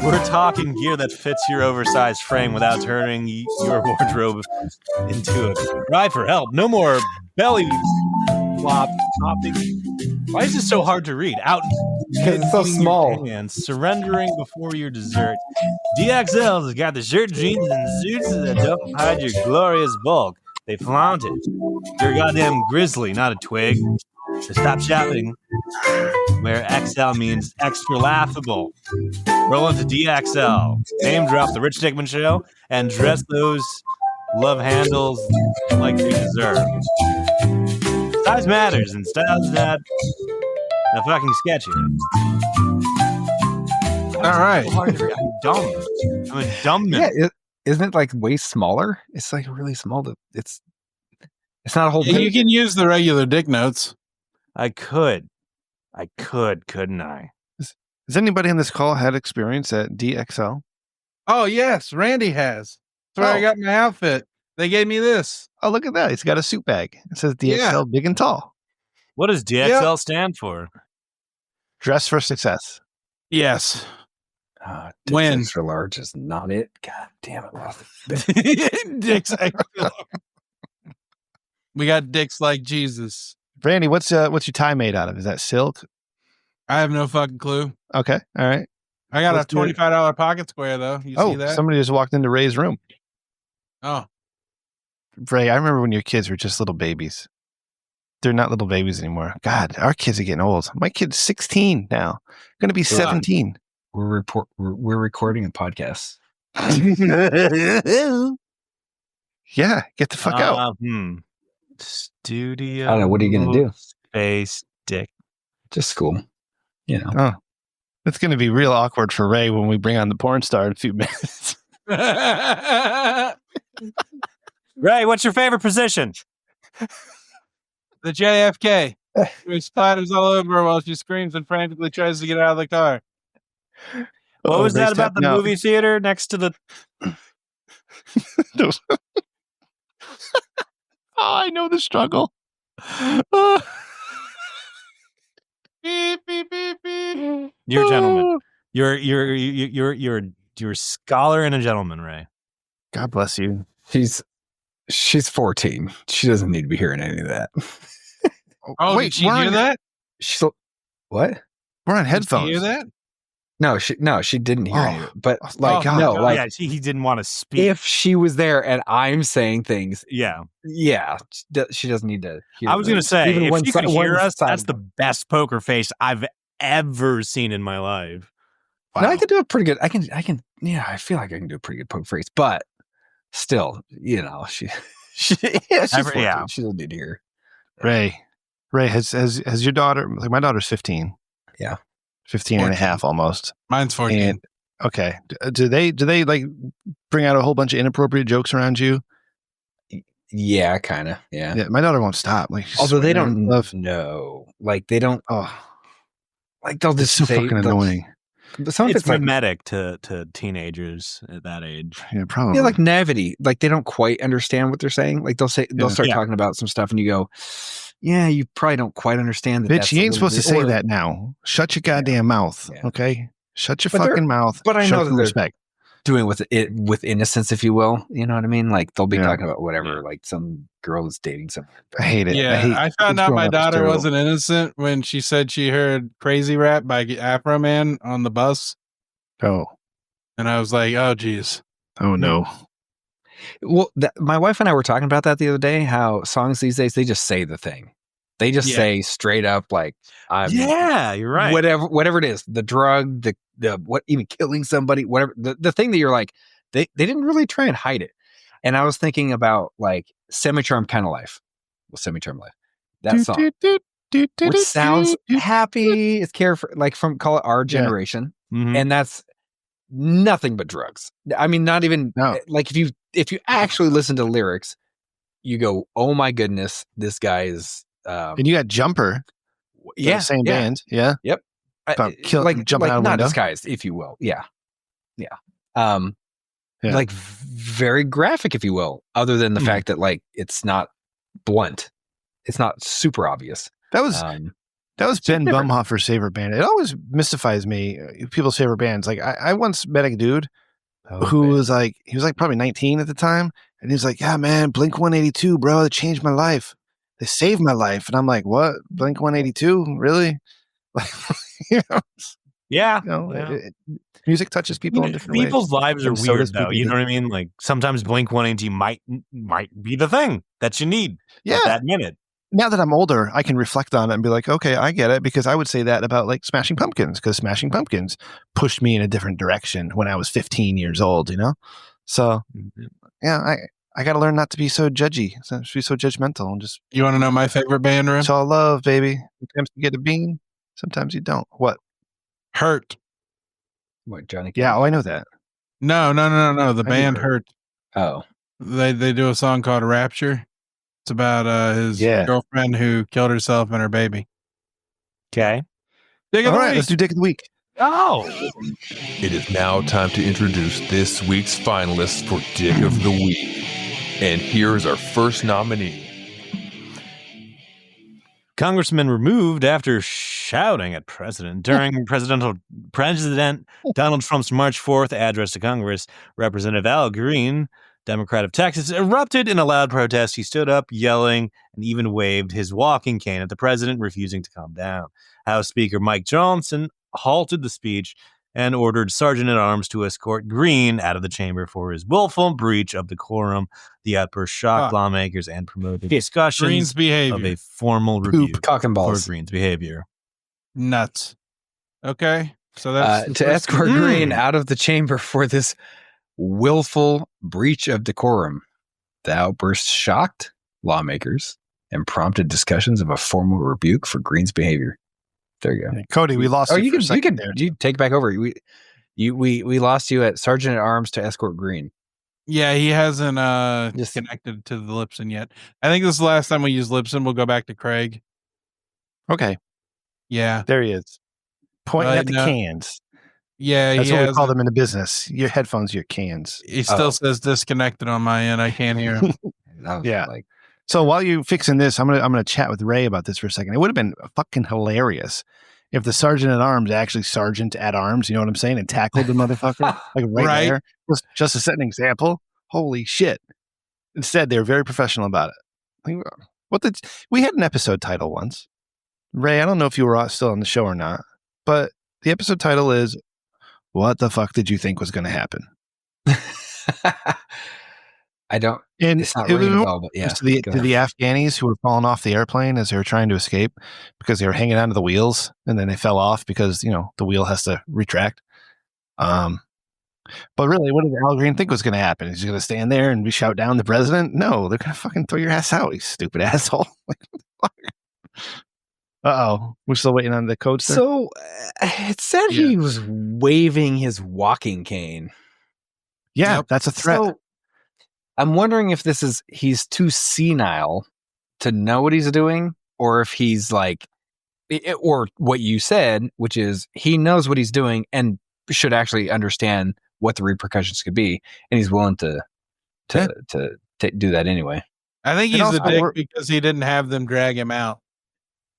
We're talking gear that fits your oversized frame without turning your wardrobe into a cry for help. No more belly flop topping. Why is this so hard to read? Out because it's so small. And surrendering before your dessert. DXL's got the shirt, jeans, and suits that don't hide your glorious bulk. They flaunt it. You're a goddamn grizzly, not a twig. So stop shopping where XL means extra laughable. Roll into DXL. Name drop the Rich Dickman Show and dress those love handles like they deserve. Size matters and style's not fucking sketchy. All right. I'm dumb. I'm a dumb man. Yeah, isn't it like way smaller? It's like really small. It's not a whole. You can use the regular dick notes. I could, couldn't I? Has anybody on this call had experience at DXL? Oh, yes. Randy has. That's where I got my outfit. They gave me this. Oh, look at that. He's got a suit bag. It says DXL big and tall. What does DXL stand for? Dress for success. Yes. When extra large is not it. God damn it. Dicks extra. We got dicks like Jesus. Randy, what's your tie made out of? Is that silk? I have no fucking clue. Okay. All right. I got a $25 pocket square, though. You see that? Somebody just walked into Ray's room. Oh. Ray, I remember when your kids were just little babies. They're not little babies anymore. God, our kids are getting old. My kid's 16 now. Going to be 17. We're recording a podcast. Yeah, get the fuck out. Studio. I don't know. What are you going to do? Space dick. Just school. You know. Oh, it's going to be real awkward for Ray when we bring on the porn star in a few minutes. Ray, what's your favorite position? The JFK. She splatters all over her while she screams and frantically tries to get out of the car. What was that about the movie theater next to the... I know the struggle. Beep, beep, beep, beep. You're a gentleman. You're a scholar and a gentleman, Ray. God bless you. She's 14. She doesn't need to be hearing any of that. Oh, wait, did she hear that? What? We're on headphones. Did you hear that? No, she didn't hear any of it. But he didn't want to speak. If she was there and I'm saying things, yeah, she doesn't need to hear. I was going to say, even if she could hear us, that's the best poker face I've ever seen in my life. Wow. No, I could do a pretty good. I can. Yeah, I feel like I can do a pretty good poker face, but still, she's 14. She doesn't need to hear. Ray, has your daughter? Like my daughter's 15. Yeah. 15 and a half almost. Mine's 14. And, okay. Do they like bring out a whole bunch of inappropriate jokes around you? Yeah, kind of. Yeah. My daughter won't stop. Like, although they don't know. Like they don't. Oh, like they'll just so fucking annoying. But some of it's mimetic to teenagers at that age. Yeah, probably. Yeah, like naivety. Like they don't quite understand what they're saying. Like they'll start talking about some stuff, and you go, "Yeah, you probably don't quite understand that." Bitch, you ain't supposed to say that now. Shut your goddamn mouth, okay? Shut your fucking mouth. But I know that respect. Doing with innocence, if you will. You know what I mean? Like they'll be talking about whatever. Like some girl is dating someone. I hate it. Yeah, I found out my daughter wasn't innocent when she said she heard "Crazy Rap" by Afro Man on the bus. Oh, and I was like, "Oh, geez, oh no." Well, my wife and I were talking about that the other day. How songs these days they just say the thing. They just say straight up like, you're right. Whatever it is, the drug, the what, even killing somebody, whatever, the thing that you're like, they didn't really try and hide it. And I was thinking about like Semi-Charmed Kind of Life. Well, Semi-Charmed Life. That song. Which sounds happy. It's carefree, like from call it our generation. Mm-hmm. And that's nothing but drugs. I mean, not even like if you actually listen to lyrics, you go, oh my goodness, this guy is. And you got Jumper. Yeah. Same band. Yeah. Yep. Jumping out of a not window. disguised, if you will. Yeah. Like very graphic, if you will, other than the fact that like it's not blunt. It's not super obvious. That was Ben Bumhofer's favorite band. It always mystifies me, people's favorite bands. Like I once met a dude who was like, he was like probably 19 at the time. And he's like, yeah, man, Blink 182, bro. They changed my life. They saved my life. And I'm like, what? Blink 182? Really? Like, Yeah. Music touches people in different ways. People's lives are weird, though. You know what I mean? Like sometimes Blink 182 might be the thing that you need at that minute. Now that I'm older, I can reflect on it and be like, okay, I get it. Because I would say that about like Smashing Pumpkins, because Smashing Pumpkins pushed me in a different direction when I was 15 years old, So, yeah, I got to learn not to be so judgy, to be so judgmental. And just. You want to know my favorite band, Rim? It's all love, baby. Sometimes you get a bean, sometimes you don't. What? Hurt. What, Johnny? Yeah, I know that. No. The band Hurt. Oh. They do a song called Rapture. It's about his girlfriend who killed herself and her baby. Okay. All right, let's do Dick of the Week. Oh. It is now time to introduce this week's finalists for Dick of the Week. And here is our first nominee. Congressman removed after shouting at president during President Donald Trump's March 4th address to Congress. Representative Al Green, Democrat of Texas, erupted in a loud protest. He stood up, yelling, and even waved his walking cane at the president, refusing to calm down. House Speaker Mike Johnson halted the speech and ordered Sergeant-at-Arms to escort Green out of the chamber for his willful breach of decorum. The outburst shocked lawmakers and promoted discussions Green's behavior of a formal review cock and balls for Green's behavior. Nuts. Okay, so that's to escort Green out of the chamber for this willful breach of decorum. The outburst shocked lawmakers and prompted discussions of a formal rebuke for Green's behavior. There you go. Cody, we lost you. You can take it back over. We lost you at Sergeant at Arms to escort Green. Yeah, he hasn't connected to the Lipson yet. I think this is the last time we use Lipson. We'll go back to Craig. Okay. Yeah. There he is. Pointing at the cans. Yeah, that's what we call them in the business. Your headphones, your cans. He still says disconnected on my end. I can't hear him. Yeah. So while you're fixing this, I'm gonna chat with Ray about this for a second. It would have been fucking hilarious if the sergeant at arms actually sergeant at arms, you know what I'm saying, and tackled the motherfucker like right there, just to set an example. Holy shit! Instead, they were very professional about it. We had an episode title once. Ray, I don't know if you were still on the show or not, but the episode title is "What the fuck did you think was going to happen?" I don't. And it's not ringing a bell, but yeah. To the Afghanis who were falling off the airplane as they were trying to escape because they were hanging onto the wheels and then they fell off because the wheel has to retract. But really, what did Al Green think was going to happen? Is he going to stand there and shout down the president? No, they're going to fucking throw your ass out, you stupid asshole. We're still waiting on the code. So it said he was waving his walking cane. Yeah, that's a threat. So, I'm wondering if he's too senile to know what he's doing, or if he's or what you said, which is he knows what he's doing and should actually understand what the repercussions could be, and he's willing to do that anyway. I think he's a dick because he didn't have them drag him out.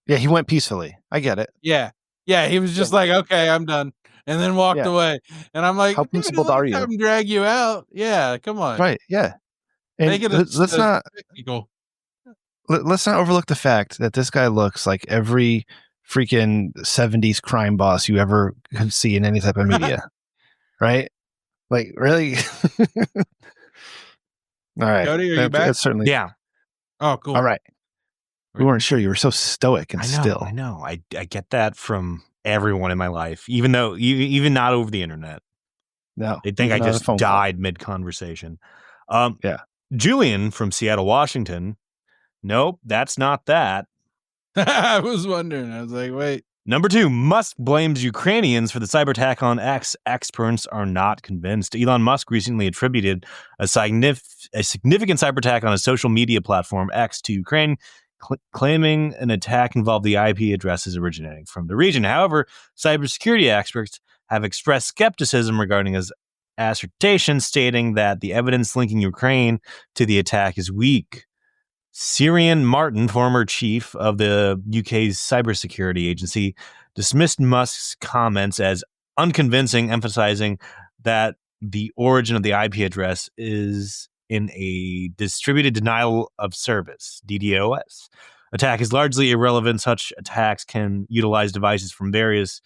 Yeah, he went peacefully. I get it. Yeah, he was just like, okay, I'm done, and then walked away. And I'm like, how principled are you? Have him drag you out? Yeah, come on. Right? Yeah. And let's not overlook the fact that this guy looks like every freaking 70s crime boss you ever could see in any type of media. Right? Like, really? All right. Cody, are you back? That's certainly. Yeah. Oh, cool. All right. We weren't sure. You were so stoic and still. I know. I get that from everyone in my life, even not over the internet. No. They think I just died mid-conversation. Yeah. Julian from Seattle, Washington. Nope, that's not that. I was wondering. I was like, wait. Number 2, Musk blames Ukrainians for the cyber attack on X. Experts are not convinced. Elon Musk recently attributed a significant cyber attack on a social media platform, X, to Ukraine, claiming an attack involved the IP addresses originating from the region. However, cybersecurity experts have expressed skepticism regarding his assertion, stating that the evidence linking Ukraine to the attack is weak. Ciaran Martin, former chief of the UK's cybersecurity agency, dismissed Musk's comments as unconvincing, emphasizing that the origin of the IP address is in a distributed denial of service, DDoS. Attack is largely irrelevant. Such attacks can utilize devices from various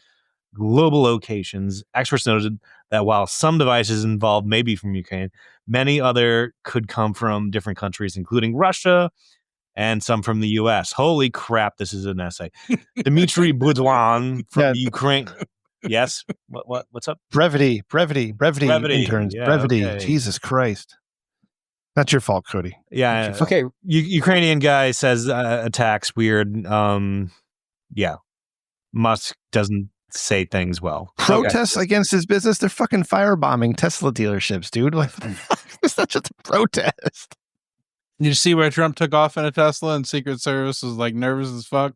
global locations. Experts noted that while some devices involved may be from Ukraine, many other could come from different countries, including Russia and some from the U.S. Holy crap, this is an essay. Dmitry Budlan from Ukraine. Yes? What's up? Brevity, interns. Yeah, brevity. okay. Jesus Christ. That's your fault, Cody. Yeah. Okay. Ukrainian guy says attacks weird. Yeah. Musk doesn't say things well. Protests against his business. They're fucking firebombing Tesla dealerships, dude. Like, what the fuck? It's not just a protest. Did you see where Trump took off in a Tesla and Secret Service was like nervous as fuck?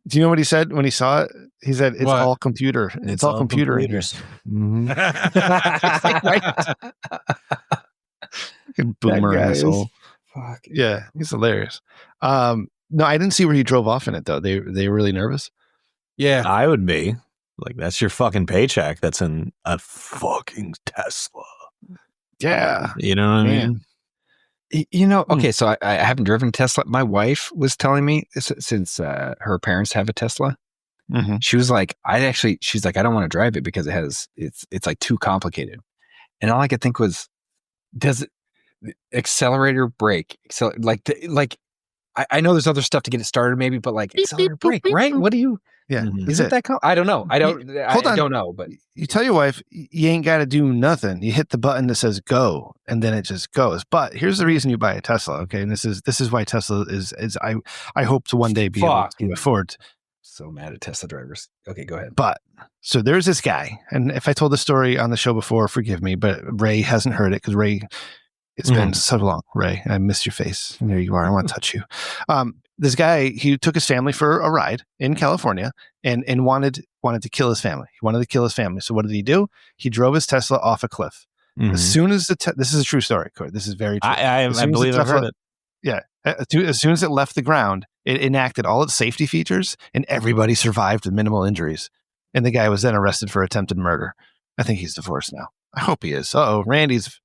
Do you know what he said when he saw it? He said, it's all computer. It's all computer in here. Mm-hmm. Fucking boomer asshole. Fuck. Yeah, he's hilarious. No, I didn't see where he drove off in it, though. They were really nervous. Yeah. I would be. Like, that's your fucking paycheck. That's in a fucking Tesla. Yeah. You know what I mean? You know, okay, so I haven't driven Tesla. My wife was telling me, since her parents have a Tesla, she was like, she's like, I don't want to drive it because it's like too complicated. And all I could think was, does it accelerator, brake, I know there's other stuff to get it started maybe, but like accelerator, brake, right? What do you... Yeah. Is it that I don't know. I don't know, but you tell your wife you ain't got to do nothing. You hit the button that says go, and then it just goes. But here's the reason you buy a Tesla, okay? And this is why Tesla is I hope to one day be able to afford. So mad at Tesla drivers. Okay, go ahead. But so there's this guy, and if I told the story on the show before, forgive me, but Ray hasn't heard it because Ray, it's been so long. Ray, I miss your face. And there you are. I want to touch you. This guy, he took his family for a ride in California and wanted to kill his family. He wanted to kill his family. So what did he do? He drove his Tesla off a cliff. As soon as this is a true story, Corey. This is very true. I believe I've heard it. Yeah. As soon as it left the ground, it enacted all its safety features and everybody survived with minimal injuries. And the guy was then arrested for attempted murder. I think he's divorced now. I hope he is. Randy's,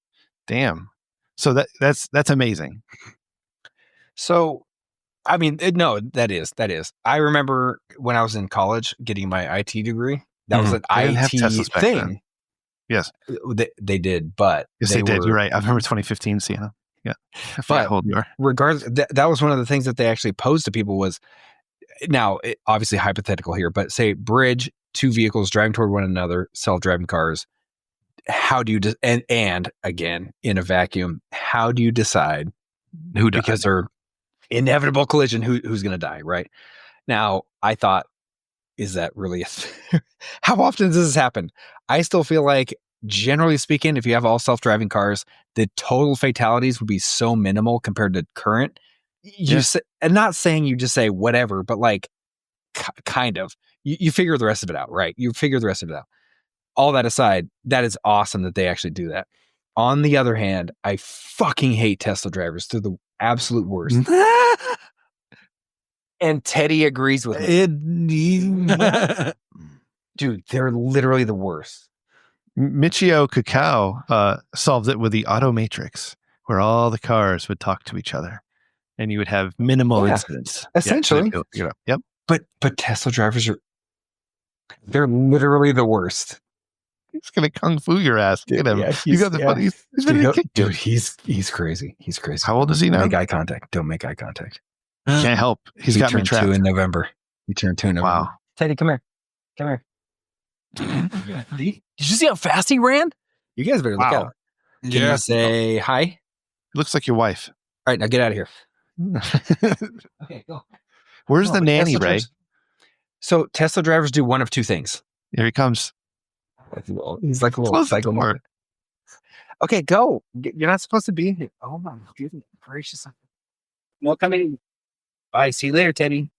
damn. So that's amazing. So, I mean, that is. I remember when I was in college getting my IT degree. That was an IT thing. Then. Yes, they did, but yes, they did. You're right. I remember 2015 seeing them. Yeah, but how old you are. Regardless, that was one of the things that they actually posed to people was. Now, obviously hypothetical here, but say bridge, two vehicles driving toward one another, self-driving cars. How do you and again in a vacuum? How do you decide who died? Because they're inevitable collision, who's going to die, right? Now, I thought, is that really how often does this happen? I still feel like, generally speaking, if you have all self-driving cars, the total fatalities would be so minimal compared to current. And not saying you just say whatever, but like kind of. You figure the rest of it out, right? You figure the rest of it out. All that aside, that is awesome that they actually do that. On the other hand, I fucking hate Tesla drivers. They're the absolute worst. And Teddy agrees with me. Dude, they're literally the worst. Michio Kaku solved it with the Auto Matrix, where all the cars would talk to each other, and you would have minimal incidents. Essentially. Yep. But Tesla drivers they're literally the worst. He's gonna kung fu your ass. Look at him. You got the funny. He's ready to kick you. Dude, he's crazy. He's crazy. How old is he now? Make eye contact. Don't make eye contact. Can't help. He got me trapped. 2 in November. He turned 2 in November. Wow. Teddy, come here. Did you see how fast he ran? You guys better look at him. Can you say hi? Looks like your wife. All right, now get out of here. Okay, go. Where's the nanny, Ray? So Tesla drivers do one of two things. Here he comes. He's like a little psycho. Okay, go. You're not supposed to be here. Oh my goodness gracious. No coming. Bye. See you later, Teddy.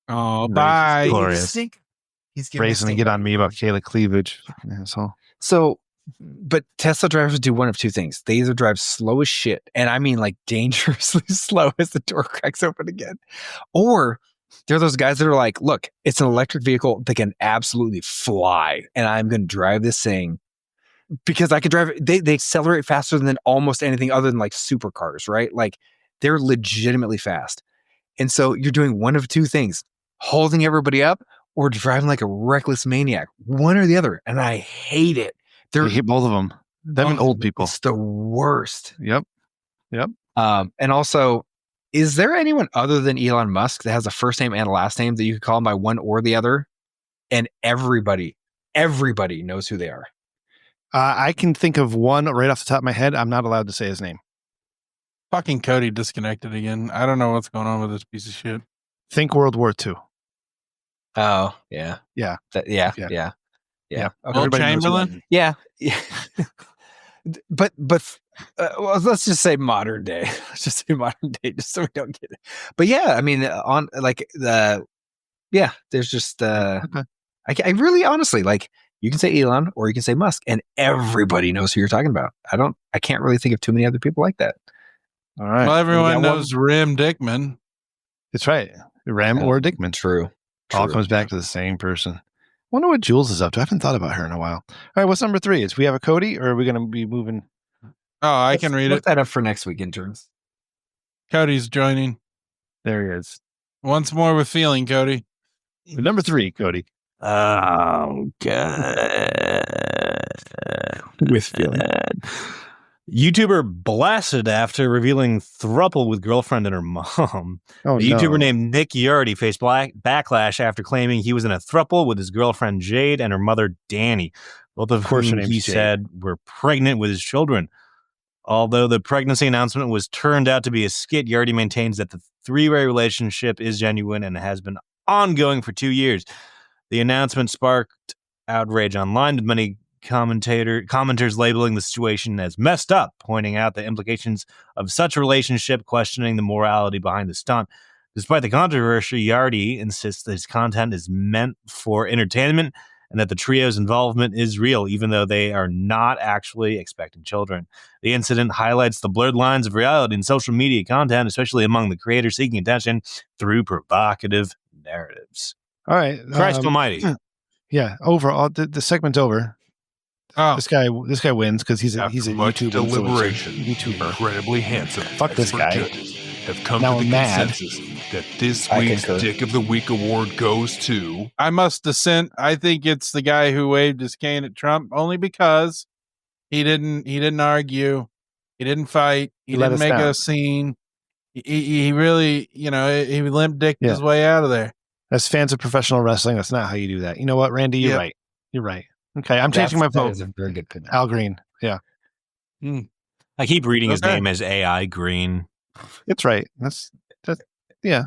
Oh, bye. Glorious. He's raising to get on me about Kayla cleavage. Asshole. So, but Tesla drivers do one of two things. They either drive slow as shit, and I mean like dangerously slow as the door cracks open again, or they're those guys that are like, look, it's an electric vehicle that can absolutely fly, and I'm going to drive this thing because I can drive it. They accelerate faster than almost anything other than like supercars, right? Like they're legitimately fast. And so you're doing one of two things, holding everybody up or driving like a reckless maniac, one or the other. And I hate it. I hate both of them. Them and old people. It's the worst. Yep. And also, is there anyone other than Elon Musk that has a first name and a last name that you could call him by one or the other? And everybody knows who they are. I can think of one right off the top of my head. I'm not allowed to say his name. Fucking Cody disconnected again. I don't know what's going on with this piece of shit. Think World War II. Oh, yeah. Yeah. Yeah. Okay. Will Chamberlain? Yeah. But well, let's just say modern day. Let's just say modern day, just so we don't get it. But yeah, I mean, on like there's just Okay. I really honestly like you can say Elon or you can say Musk, and everybody knows who you're talking about. I can't really think of too many other people like that. All right. Well, everyone knows Rem Dickman. That's right. Rem or Dickman. True. All comes back to the same person. Wonder what Jules is up to. I haven't thought about her in a while. All right, what's number 3? Is we have a Cody, or are we going to be moving? Oh, I can read Look it. that up for next week, interns. Cody's joining. There he is. Once more with feeling, Cody. Number 3, Cody. Oh, God. With feeling. YouTuber blasted after revealing throuple with girlfriend and her mom. Oh, A YouTuber named Nick Yardy faced backlash after claiming he was in a throuple with his girlfriend Jade and her mother Danny, both of whom he said were pregnant with his children. Although the pregnancy announcement was turned out to be a skit, Yardy maintains that the three-way relationship is genuine and has been ongoing for 2 years. The announcement sparked outrage online, with many commenters labeling the situation as messed up, pointing out the implications of such a relationship, questioning the morality behind the stunt. Despite the controversy, Yardy insists that his content is meant for entertainment and that the trio's involvement is real, even though they are not actually expecting children. The incident highlights the blurred lines of reality and social media content, especially among the creators seeking attention through provocative narratives. All right. Christ almighty. Yeah, overall, the segment's over. Oh, This guy wins because he's a much YouTuber. deliberation, YouTuber. incredibly handsome. Fuck this expert guy. judges have come Now to the I'm mad. consensus that this I week's concur. Dick of the Week award goes to I must dissent. I think it's the guy who waved his cane at Trump only because he didn't argue, he didn't fight, he let didn't us make down. a scene. He really, he limp dicked his way out of there. As fans of professional wrestling, that's not how you do that. You know what, Randy? You're right. You're right. Okay, I'm changing my That vote. is a very good opinion. Al Green. Yeah, I keep reading his Okay. name as AI Green. it's right. That's yeah.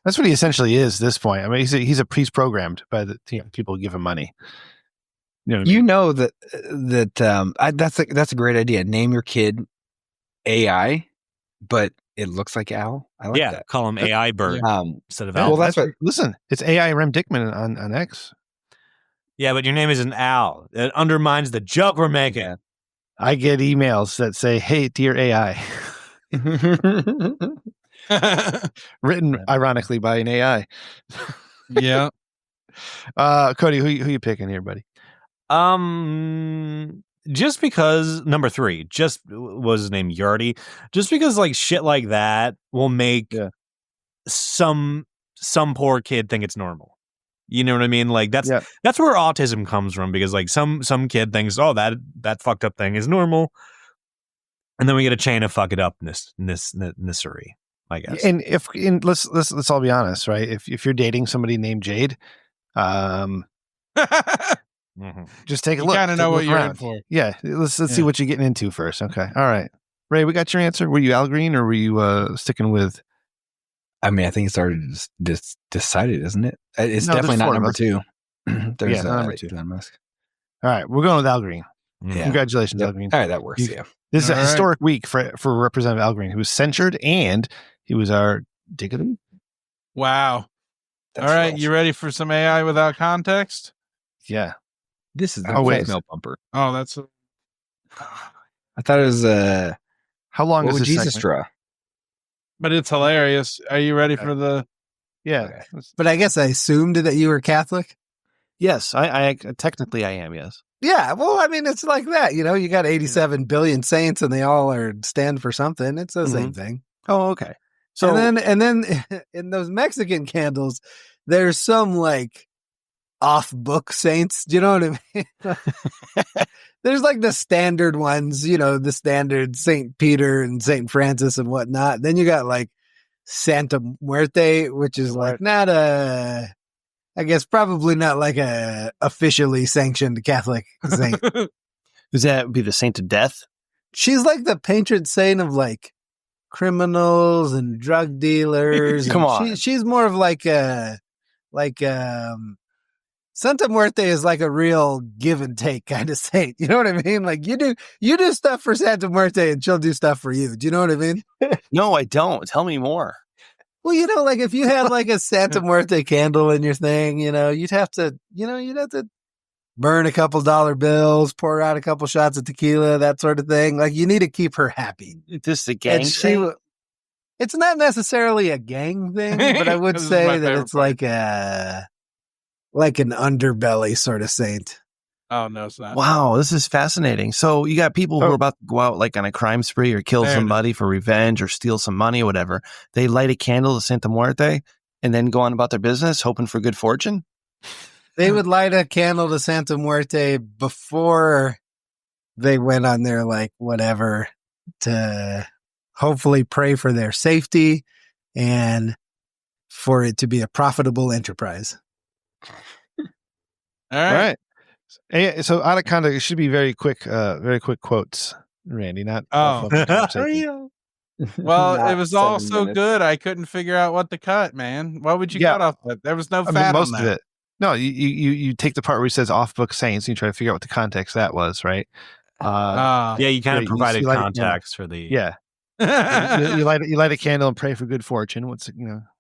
That's what he essentially is at this point. I mean, he's programmed by the people who give him money. You know what I mean? You know that's a great idea. Name your kid AI, but it looks like Al. I like that. Call him AI Bird instead of Yeah, Al. well, that's what. Listen, it's AI Rem Dickman on X. Yeah, but your name isn't Al. It undermines the joke we're making. Yeah. I get emails that say, "Hey, dear AI," written ironically by an AI. Yeah. Cody, who you picking here, buddy? Just because number 3 just was his name Yardy, just because like shit like that will make some poor kid think it's normal. You know what I mean? Like that's where autism comes from, because like some kid thinks, oh, that fucked up thing is normal, and then we get a chain of fuck it upness, I guess. And let's all be honest, right? If you're dating somebody named Jade, just take a look. You kind of know what you're around. in for. Yeah, let's see what you're getting into first. Okay, all right. Ray, we got your answer. Were you Al Green or were you sticking with I mean, I think it's already decided, isn't it? It's definitely not number 2. There's number 2. Elon Musk. All right, we're going with Al Green. Yeah. Congratulations, Al Green. All right, that works. This is a historic week for Representative Al Green, who was censured, and he was our diggity. Wow. All right, you ready for some AI without context? Yeah. This is the voicemail bumper. Oh, that's. I thought it was. How long what is would this Jesus segment? draw? But it's hilarious. Are you ready for the? Yeah. Okay. But I guess I assumed that you were Catholic. Yes, I technically I am. Yes. Yeah, well, I mean, it's like that. You got 87 billion saints, and they all stand for something. It's the same thing. Oh, okay. So and then in those Mexican candles, there's some like off-book saints. Do you know what I mean? There's like the standard ones, the standard Saint Peter and Saint Francis and whatnot. Then you got like Santa Muerte, which is like not I guess probably not like a officially sanctioned Catholic saint. Does that be the saint of death? She's like the patron saint of like criminals and drug dealers. Come on. She's more of like Santa Muerte is like a real give and take kind of saint. You know what I mean? Like you do stuff for Santa Muerte and she'll do stuff for you. Do you know what I mean? No, I don't. Tell me more. Well, like if you had like a Santa Muerte candle in your thing, you'd have to burn a couple dollar bills, pour out a couple shots of tequila, that sort of thing. Like you need to keep her happy. Is this a gang thing? It's not necessarily a gang thing, but I would say that it's like an underbelly sort of saint. Oh, no, it's not. Wow, this is fascinating. So you got people who are about to go out like on a crime spree or kill somebody for revenge or steal some money or whatever. They light a candle to Santa Muerte and then go on about their business, hoping for good fortune. They would light a candle to Santa Muerte before they went on their like whatever to hopefully pray for their safety and for it to be a profitable enterprise. All right. So out of context, it should be very quick quotes, Randy. Not well, it was all so good. I couldn't figure out what to cut, man. Why would you cut off that? There was no fat most on of that. it. No, you take the part where he says off book saints and you try to figure out what the context that was, right? Yeah, you kind of provided context for the. Yeah. you light a candle and pray for good fortune.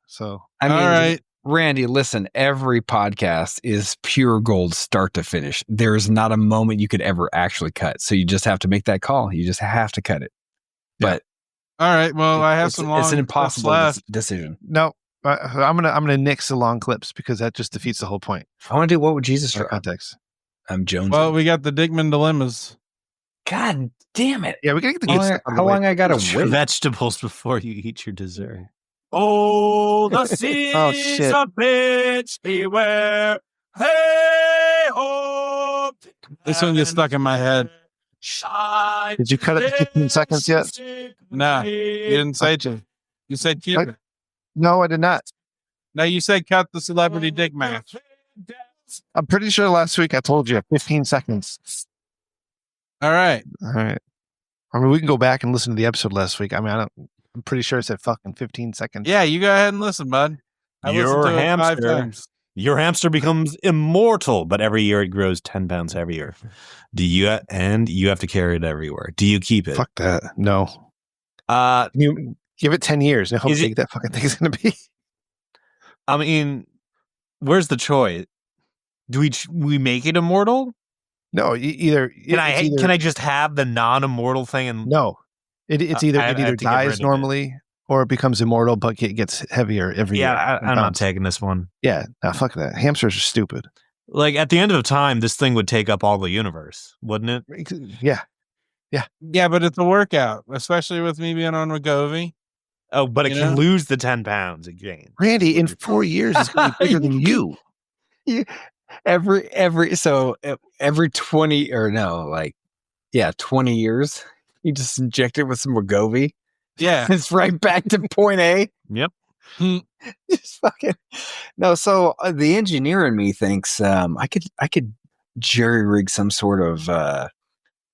So I mean, all right. Randy, listen, every podcast is pure gold start to finish. There is not a moment you could ever actually cut. So you just have to make that call. You just have to cut it. But all right, well, I have some long it's an impossible decision. No, I'm gonna nix the long clips because that just defeats the whole point. I want to do what would Jesus for draw? Context. I'm Jones. Well, we got the Dickman dilemmas. God damn it. Yeah, we gotta get the good stuff. How long I gotta wait? Vegetables before you eat your dessert. Oh, the seas of bitch, beware. Hey, ho. This one gets stuck in my head. Did you cut it to 15 seconds yet? Nah, you didn't say to. You said keep it. No, I did not. No, you said cut the celebrity dick match. I'm pretty sure last week I told you 15 seconds. All right. I mean, we can go back and listen to the episode last week. I mean, I'm pretty sure it said fucking 15 seconds. Yeah, you go ahead and listen, bud. Your hamster becomes immortal, but every year it grows 10 pounds every year. You have to carry it everywhere. Do you keep it? Fuck that. No. You give it 10 years and how big that fucking thing is going to be. I mean, where's the choice? Do we make it immortal? No, either. Can I just have the non-immortal thing? And no, it either dies normally or it becomes immortal, but it gets heavier every year. Yeah, I'm not taking this one. Yeah, no, fuck that. Hamsters are stupid. Like at the end of time, this thing would take up all the universe, wouldn't it? Yeah. Yeah, but it's a workout, especially with me being on Wegovy. Oh, but it can lose the 10 pounds again. Randy, in 4 years, it's going to be bigger than you. Every 20 or no, like, 20 years, you just inject it with some Wegovy. Yeah. It's right back to point A. Yep. Just fucking no. So the engineer in me thinks I could jerry rig some sort of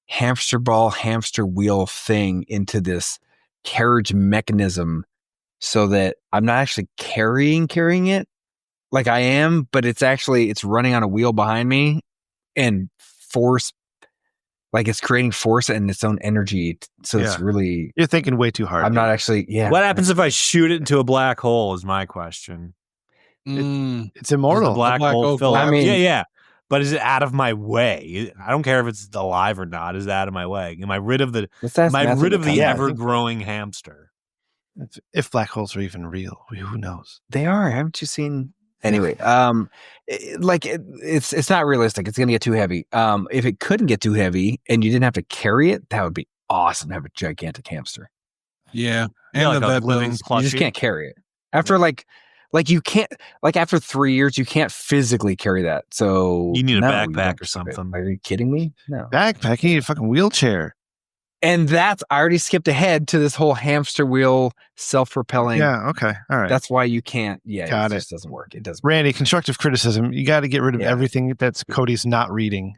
hamster ball, hamster wheel thing into this carriage mechanism so that I'm not actually carrying it like I am, but it's running on a wheel behind me and force, like it's creating force and its own energy. So it's really, you're thinking way too hard. I'm not actually. Yeah. What happens if I shoot it into a black hole? Is my question. It's immortal. Does the black hole fill I up? mean, yeah. But is it out of my way? I don't care if it's alive or not. Is it out of my way? Am I rid of the ever-growing hamster? If black holes are even real, who knows? They are. Haven't you seen? Anyway, it's not realistic. It's going to get too heavy. If it couldn't get too heavy and you didn't have to carry it, that would be awesome to have a gigantic hamster. Yeah. And like a living plushie. You just can't carry it. After you can't, after 3 years, you can't physically carry that. So you need a backpack or something. Are you kidding me? No. Backpack, you need a fucking wheelchair. And I already skipped ahead to this whole hamster wheel self-propelling. Yeah, okay. All right. That's why you can't. Yeah, Got it just doesn't work. It doesn't. Randy, constructive criticism. You got to get rid of everything that's Cody's not reading.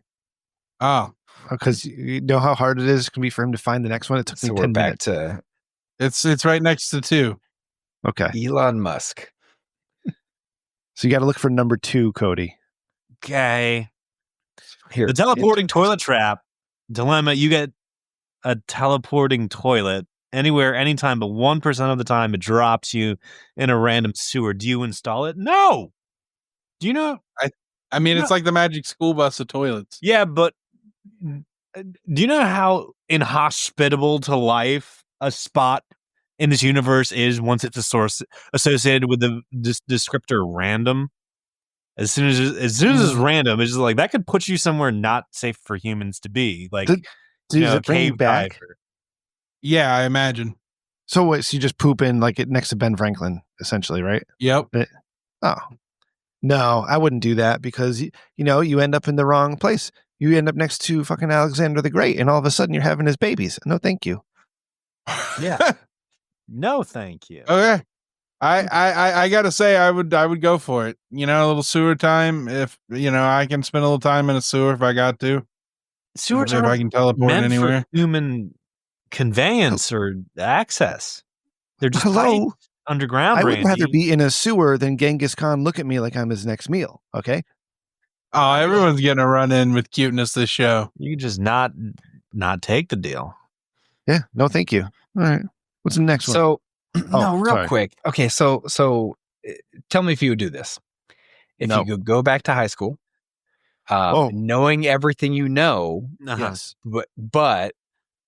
Oh. Because you know how hard it is going to be for him to find the next one? It took me 10 minutes. It's right next to 2. Okay. Elon Musk. So you got to look for number 2, Cody. Okay. Here. The teleporting toilet trap dilemma. You get a teleporting toilet anywhere, anytime, but 1% of the time it drops you in a random sewer. Do you install it? No. Do you know? I mean, it's like the magic school bus of toilets. Yeah, but do you know how inhospitable to life a spot in this universe is once it's a source associated with the descriptor random? As soon as it's random, it's just like that could put you somewhere not safe for humans to be. Like, does it bring you back? Diver. Yeah, I imagine. So you just poop in next to Ben Franklin, essentially, right? Yep. No, I wouldn't do that because you end up in the wrong place. You end up next to fucking Alexander the Great, and all of a sudden you're having his babies. No, thank you. Yeah. No, thank you. Okay. I gotta say I would go for it. A little sewer time. If I can spend a little time in a sewer if I got to. Sewers if I can teleport anywhere. For human conveyance or access. They're just underground. I would rather be in a sewer than Genghis Khan look at me like I'm his next meal. Okay. Oh, everyone's getting a run in with cuteness this show. You can just not take the deal. Yeah. No, thank you. All right. What's the next one? So, real quick. Okay. So tell me if you would do this. If you could go back to high school, knowing everything you know, yes, but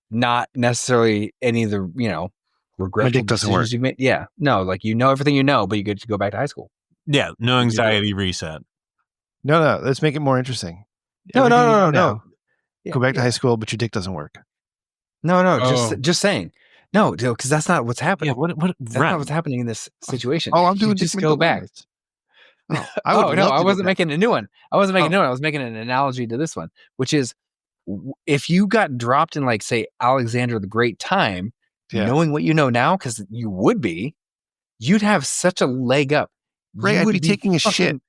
not necessarily any of the, regretful decisions you made. Yeah. No, everything you know, but you get to go back to high school. Yeah. No anxiety reset. No. Let's make it more interesting. No. Yeah, go back to high school, but your dick doesn't work. No. Just saying. No, because that's not what's happening. Yeah, that's not what's happening in this situation. Oh, I'm doing just go back. I wasn't making a new one. I wasn't making a new one. I was making an analogy to this one, which is if you got dropped in, say, Alexander the Great time, knowing what you know now, because you would be, you'd have such a leg up. Ray, I'd be taking a shit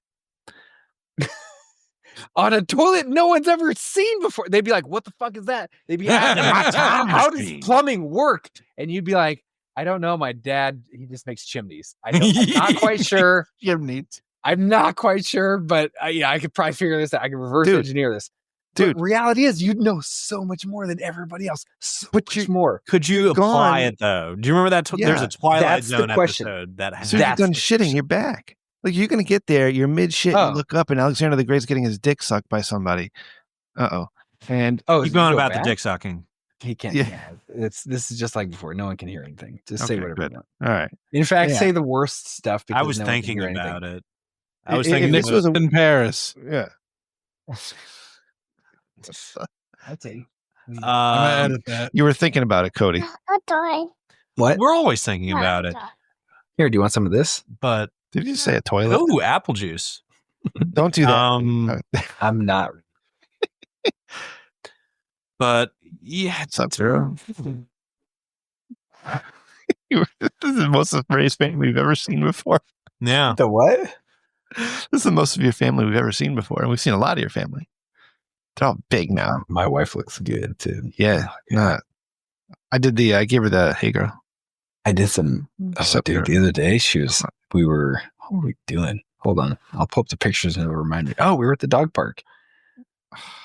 on a toilet no one's ever seen before. They'd be like, what the fuck is that? They'd be asking, how does plumbing work? And you'd be like, I don't know. My dad, he just makes chimneys. I'm not quite sure. Chimneys. I'm not quite sure, but I could probably figure this out. I can reverse engineer this. But reality is you'd know so much more than everybody else. So much more. Could you apply it though? Do you remember that? There's a Twilight Zone episode that has. So you've done shitting, you're back. You're going to get there, you're mid shit, you look up, and Alexander the Great's getting his dick sucked by somebody. And keep going about the dick sucking. He can't. Yeah. This is just like before. No one can hear anything. Just say whatever you want. All right. In fact, say the worst stuff. Because I was thinking about it. I was thinking this was in Paris. Yeah. That's it. I'm gonna edit that. You were thinking about it, Cody. What? We're always thinking about it. Here, do you want some of this? But did you say a toilet? Oh, apple juice. Don't do that. I'm not. But yeah, Sub-Zero. This is the most of Ray's family we've ever seen before. Yeah. The what? This is the most of your family we've ever seen before, and we've seen a lot of your family. They're all big now. My wife looks good too. Yeah. I gave her the hey girl. I did some. Oh, dude, the other day what were we doing? Hold on, I'll pull up the pictures and it'll remind me. Oh, we were at the dog park.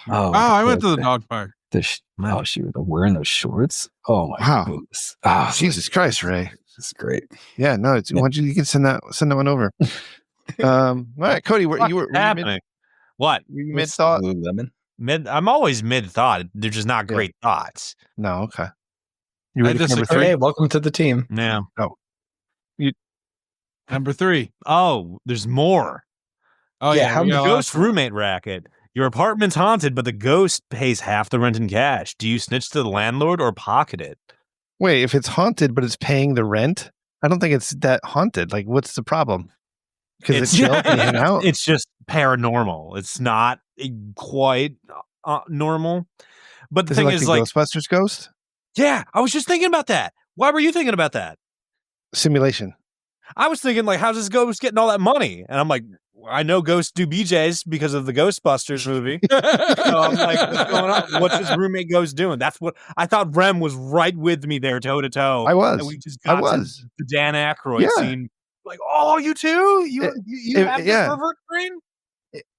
I went to the dog park. She was wearing those shorts. Oh my goodness! Oh, Jesus Christ, Ray, this is great. Yeah, no, you can send that one over. All right, Cody, were you happening? What? Mid thought? I'm always mid thought. They're just not great thoughts. No, okay. You ready for number 3? Hey, welcome to the team. Yeah. Oh, number 3. Oh, there's more. Oh yeah, how the ghost roommate racket. Your apartment's haunted, but the ghost pays half the rent in cash. Do you snitch to the landlord or pocket it? Wait, if it's haunted but it's paying the rent, I don't think it's that haunted. Like, what's the problem? Because it's chill and hang out. It's just paranormal. It's not quite normal. But the thing is, like, Ghostbusters ghost. Yeah, I was just thinking about that. Why were you thinking about that? Simulation. I was thinking, like, how's this ghost getting all that money? And I'm like, I know ghosts do BJs because of the Ghostbusters movie. So I'm like, what's going on? What's this roommate ghost doing? That's what I thought. Rem was right with me there, toe to toe. I was. And we just got to the Dan Aykroyd scene. Like, oh, you too? You have this pervert brain?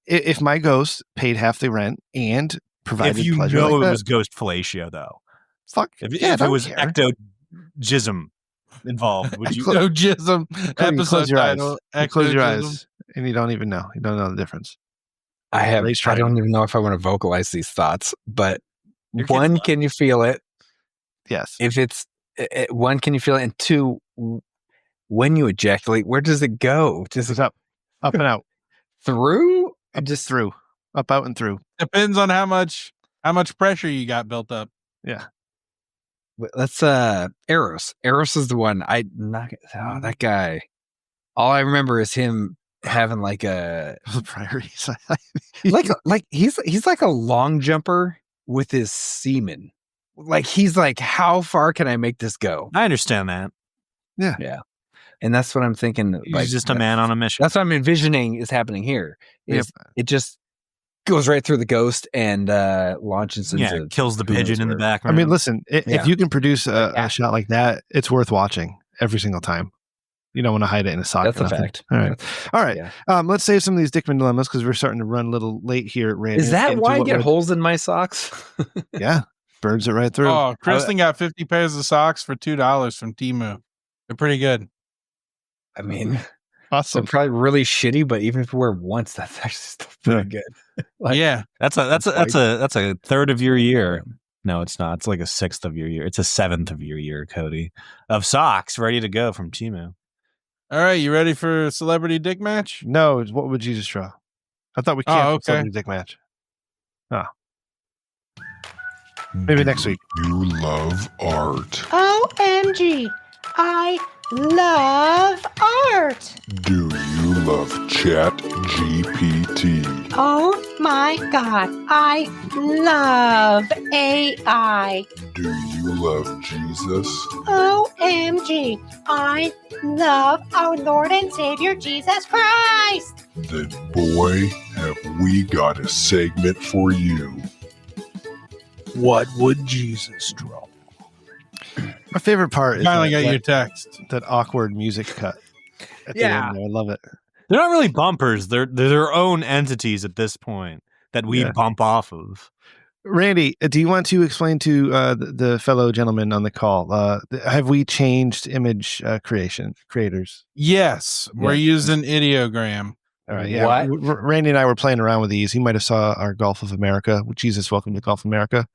If my ghost paid half the rent and provided if you pleasure know like it was ghost fellatio, though. Fuck. If it was ectojism involved, would you? Ectojism. Close your eyes. Close your eyes, and you don't even know. You don't know the difference. I don't even know if I want to vocalize these thoughts, but one, can you feel it? Yes. If it's one, can you feel it? And two, when you ejaculate, where does it go? Just it's up and out, through, just through, up, out, and through. Depends on how much pressure you got built up. Yeah. Let's Eros. Eros is the one. That guy. All I remember is him having like a priorities. like he's like a long jumper with his semen. Like he's like, how far can I make this go? I understand that. Yeah. Yeah. And that's what I'm thinking. He's just a man on a mission. That's what I'm envisioning is happening here. It just goes right through the ghost and launches into kills the pigeon in the background. I mean, listen, if you can produce a shot like that, it's worth watching every single time. You don't want to hide it in a sock. That's a fact. All right. Yeah. Let's save some of these Dickman dilemmas because we're starting to run a little late here at Randy. Is that why I get holes in my socks? Yeah. Burns it right through. Oh, Kristen got 50 pairs of socks for $2 from Temu. They're pretty good. I mean, awesome. They're probably really shitty, but even if you wear once, that's actually still pretty good. That's a third of your year. No, it's not. It's like a sixth of your year. It's a seventh of your year, Cody, of socks ready to go from Temu. All right, you ready for a celebrity dick match? No, what would Jesus draw? I thought we can't celebrity dick match. Oh. Maybe next week. You love art. OMG. I love art. Do you love Chat GPT? Oh my God. I love AI. Do you love Jesus? OMG. I love our Lord and Savior Jesus Christ. Then boy, have we got a segment for you. What would Jesus draw? My favorite part is finally got your text. That awkward music cut. At the end there. I love it. They're not really bumpers. They're their own entities at this point that we bump off of. Randy, do you want to explain to the fellow gentleman on the call? Have we changed image creators? Yes, we're using ideogram. All right, yeah. Randy and I were playing around with these. He might have saw our Gulf of America. Jesus, welcome to Gulf of America.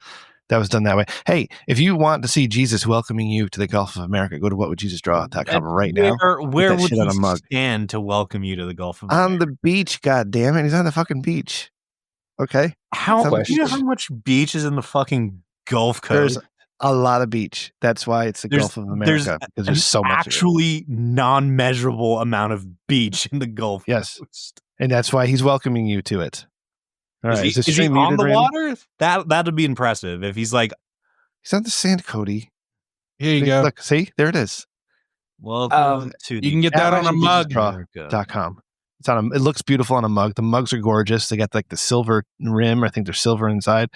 That was done that way. Hey, if you want to see Jesus welcoming you to the Gulf of America, go to whatwouldjesusdraw.com right now. Where would he stand to welcome you to the Gulf of America? On the beach, goddammit. He's on the fucking beach. Okay. Do you know how much beach is in the fucking Gulf Coast? There's a lot of beach. That's why it's the Gulf of America. Because there's so much actually non-measurable amount of beach in the Gulf Coast. And that's why he's welcoming you to it. All right. Is he on the water? That would be impressive if he's like... He's on the sand, Cody. Here you go. Look, see? There it is. Well, you can get that on a mug.com. It's on it looks beautiful on a mug. The mugs are gorgeous. They got like the silver rim. I think they're silver inside.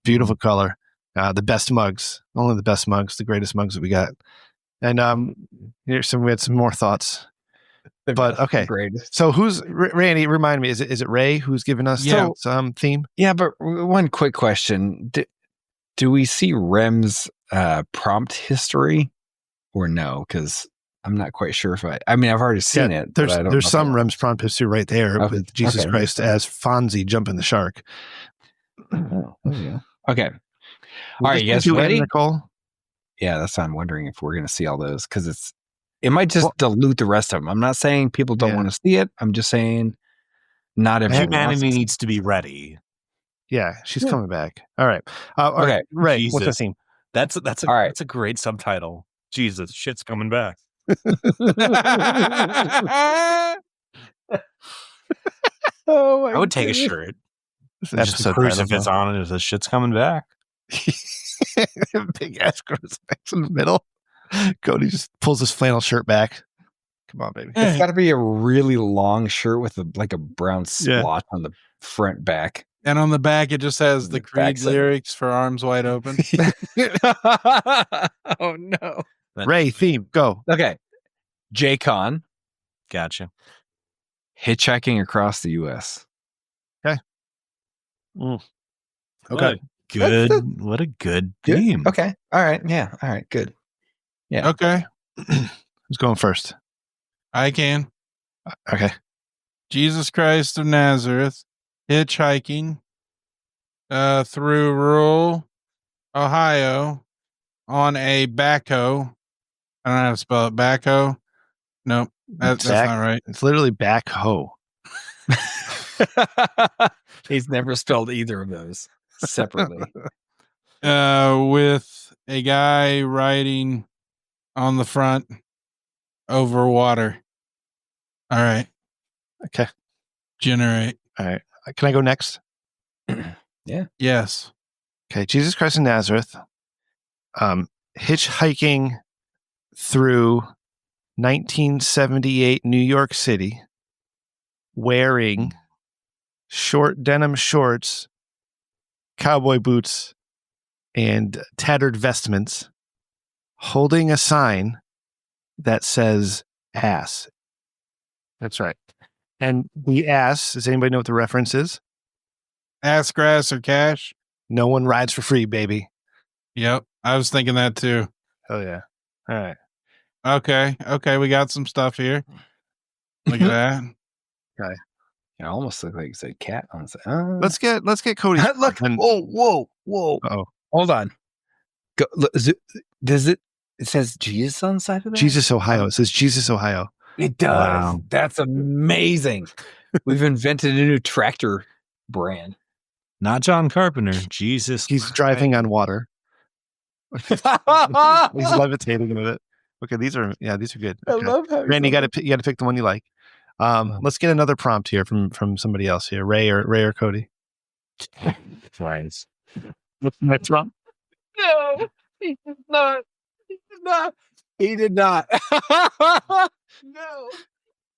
Beautiful color. The best mugs. Only the best mugs. The greatest mugs that we got. And we had some more thoughts. But okay, greatest. So who's Randy? Remind me, is it Ray who's giving us some theme? Yeah, but one quick question: do we see Rem's prompt history or no? Because I'm not quite sure if I've already seen it. There's some Rem's prompt history right there with Jesus Christ as Fonzie jumping the shark. Oh, yeah. Okay. All right, you guys ready? Nicole? Yeah, that's why I'm wondering if we're going to see all those because it might just dilute the rest of them. I'm not saying people don't want to see it. I'm just saying not everyone. Humanity needs to be ready. Yeah, she's coming back. All right. Okay, Ray, what's the theme? That's a great subtitle. Jesus, shit's coming back. I would take a shirt. Just a crucifix on it. The shit's coming back. Big ass crucifix in the middle. Cody just pulls his flannel shirt back. Come on, baby. It's got to be a really long shirt with a brown splotch on the front back. And on the back, it just has the Creed lyrics for Arms Wide Open. Oh, no. Ray, theme, go. Okay. J-Con. Gotcha. Hitchhiking across the U.S. Okay. Okay. What a good theme. Okay. All right. Yeah. All right. Good. Yeah. Okay. Who's going first? I can. Okay. Jesus Christ of Nazareth, hitchhiking through rural Ohio on a backhoe. I don't know how to spell it. Backhoe? Nope. That's not right. It's literally backhoe. He's never spelled either of those separately. With a guy riding on the front over water. All right. Okay. Generate. All right. Can I go next? Yeah. Yes. Okay. Jesus Christ of Nazareth. Hitchhiking through 1978 New York City, wearing short denim shorts, cowboy boots, and tattered vestments, holding a sign that says ass. That's right. And the ass, does anybody know what the reference is? Ass, grass, or cash? No one rides for free, baby. Yep. I was thinking that too. Oh, yeah. All right. Okay. We got some stuff here. Look at that. Okay. It almost looks like it's a cat on the side. Let's get Cody. Look. Whoa. Uh-oh. Hold on. Go, look, does it says Jesus on the side of that? Jesus, Ohio. It says Jesus, Ohio. It does. Wow. That's amazing. We've invented a new tractor brand. Not John Carpenter. Jesus. He's driving on water. He's levitating with it. Okay, these are good. Okay. I love how Randy, you got to pick the one you like. Let's get another prompt here from somebody else here. Ray or Cody. Twice. What's the next prompt? No, he did not. He did not.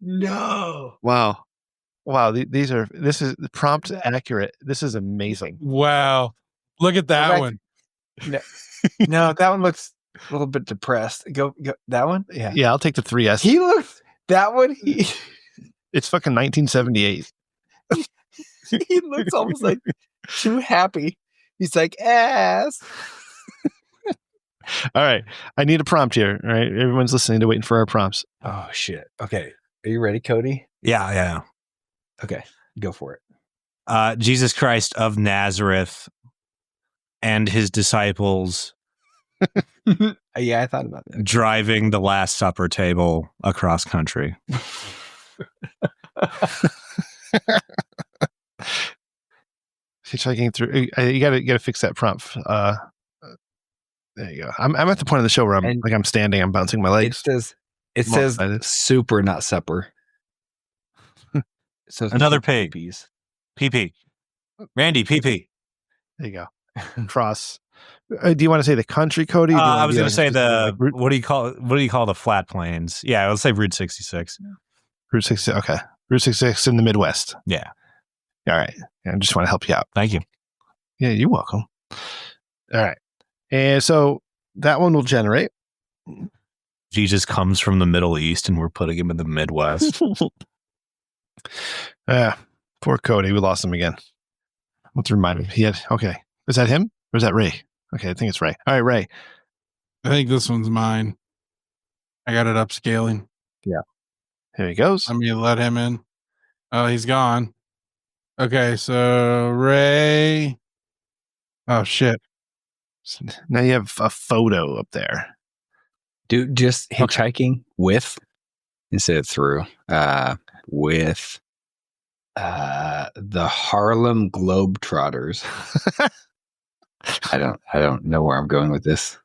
No. Wow. This is the prompt accurate. This is amazing. Wow. Look at that one. No, that one looks a little bit depressed. Go that one? Yeah, I'll take the 3S. He looks that one. It's fucking 1978. He looks almost like too happy. He's like ass. All right. I need a prompt here. All right. Everyone's listening to waiting for our prompts. Oh shit. Okay. Are you ready, Cody? Yeah. Okay. Go for it. Jesus Christ of Nazareth and his disciples. Yeah, I thought about that. Driving the Last Supper table across country. Hitchhiking through. You gotta fix that prompt. There you go. I'm at the point of the show where I'm standing. I'm bouncing my legs. It says super, not supper. So another pig. PP. Randy, PP. There you go. Cross. Do you want to say the country, Cody? I was going to say what do you call the flat plains? Yeah, let's say Route 66. Route 66. Okay. Route 66 in the Midwest. Yeah. All right. I just want to help you out. Thank you. Yeah, you're welcome. All right. And so that one will generate. Jesus comes from the Middle East and we're putting him in the Midwest. Yeah, poor Cody. We lost him again. Let's remind him. He had, okay. Is that him or is that Ray? Okay, I think it's Ray. All right, Ray. I think this one's mine. I got it upscaling. Yeah. Here he goes. I'm going to let him in. Oh, he's gone. Okay, so Ray. Oh, shit. Now you have a photo up there. Dude, just hitchhiking with, instead of through, with the Harlem Globetrotters. I don't know where I'm going with this.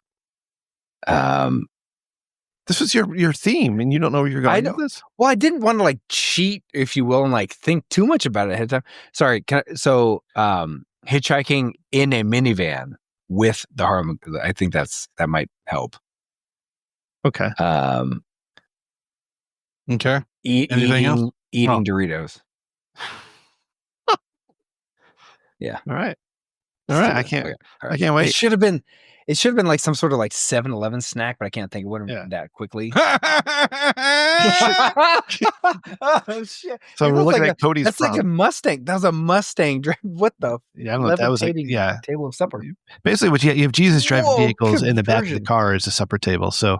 This was your theme, and you don't know where you're going with this? Well, I didn't want to like cheat, if you will, and like think too much about it ahead of time. Sorry. Hitchhiking in a minivan with the Harlem. I think that might help. Okay. Okay. Anything else? Eating Doritos. Yeah. All right. I can't wait. It should have been like some sort of like 7-Eleven snack, but I can't think of one that quickly. Oh, shit. So we're looking at Cody's. That's like a Mustang. That was a Mustang. What the? Yeah, I don't know what that was. Like, table of supper. Basically, what you have Jesus driving vehicles in the back of the car is a supper table. So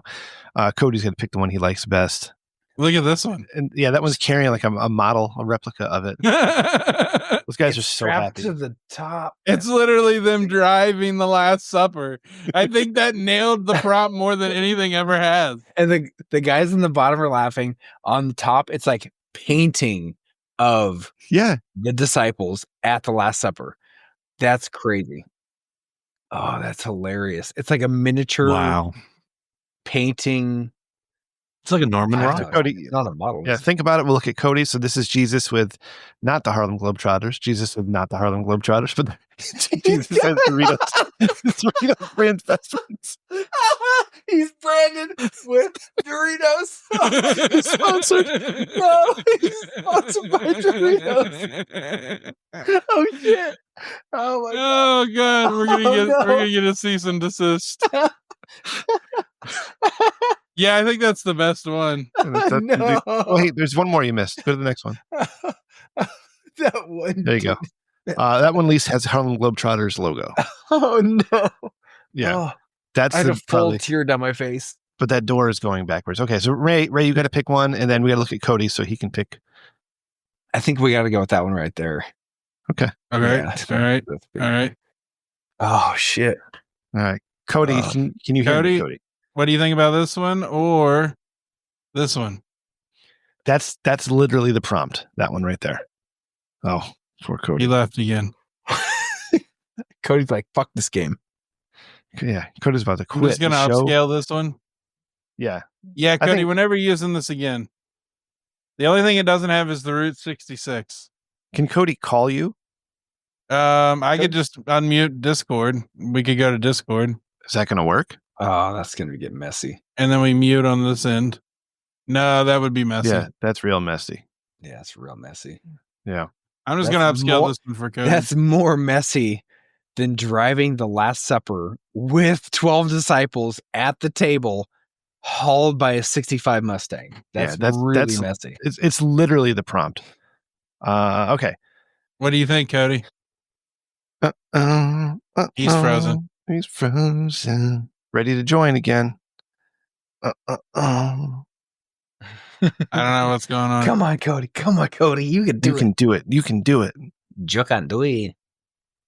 Cody's going to pick the one he likes best. Look at this one. And yeah, that one's carrying like a model, a replica of it. Those guys are so happy. To the top. It's literally them driving the Last Supper. I think that nailed the prompt more than anything ever has. And the guys in the bottom are laughing. On the top, it's like painting of the disciples at the Last Supper. That's crazy. Oh, that's hilarious. It's like a miniature painting. It's like a Norman rock. Cody, not a model. Yeah, think about it. We'll look at Cody. So this is Jesus with not the Harlem Globetrotters. Jesus with not the Harlem Globetrotters, but Jesus has Doritos. Doritos brand best friends. He's branded with Doritos. He's sponsored. No, he's sponsored by Doritos. Oh shit! Oh my god! Oh god! We're gonna get a cease and desist. Yeah, I think that's the best one. No. Wait, there's one more you missed. Go to the next one. That one. There you go. That one at least has Harlem Globetrotters logo. Oh no. Yeah. Oh, that's I had a full tear down my face. But that door is going backwards. Okay, so Ray, you got to pick one, and then we got to look at Cody so he can pick. I think we got to go with that one right there. Okay. All right. Oh shit. All right, Cody, can you hear me, Cody? What do you think about this one or this one? That's literally the prompt. That one right there. Oh, poor Cody. He left again. Cody's like, fuck this game. Yeah, Cody's about to quit. I'm just going to upscale this one. Yeah. Yeah, Cody, whenever you're using this again, the only thing it doesn't have is the Route 66. Can Cody call you? I could just unmute Discord. We could go to Discord. Is that going to work? Oh, that's going to get messy. And then we mute on this end. No, that would be messy. Yeah, that's real messy. Yeah, it's real messy. Yeah. I'm just going to upscale this one for Cody. That's more messy than driving the Last Supper with 12 disciples at the table, hauled by a 65 Mustang. That's really messy. It's literally the prompt. Okay. What do you think, Cody? He's frozen. He's frozen. Ready to join again. I don't know what's going on. Come on, Cody. You can do it. You can do it. You can do it.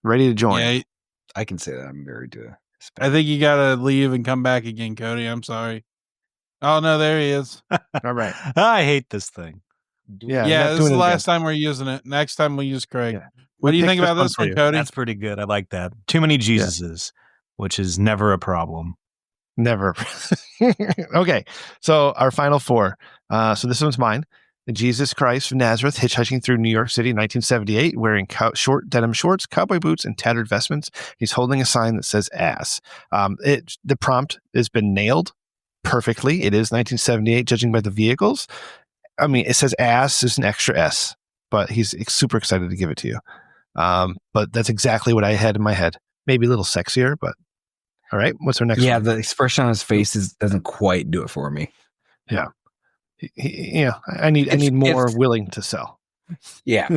Ready to join. Yeah, I can say that. I'm married to I think you got to leave and come back again, Cody. I'm sorry. Oh, no, there he is. All right. I hate this thing. Yeah, this is the last time we're using it. Next time we'll use Craig. Yeah. What do you think about this one, Cody? That's pretty good. I like that. Too many Jesuses, which is never a problem. Never. Okay. So our final four. So this one's mine. Jesus Christ of Nazareth hitchhiking through New York City in 1978, wearing short denim shorts, cowboy boots, and tattered vestments. He's holding a sign that says ass. The prompt has been nailed perfectly. It is 1978, judging by the vehicles. I mean, it says ass is an extra S, but he's super excited to give it to you. But that's exactly what I had in my head. Maybe a little sexier, but All right. What's our next Yeah, one? the expression on his face doesn't quite do it for me. Yeah. I need more willing to sell. Yeah.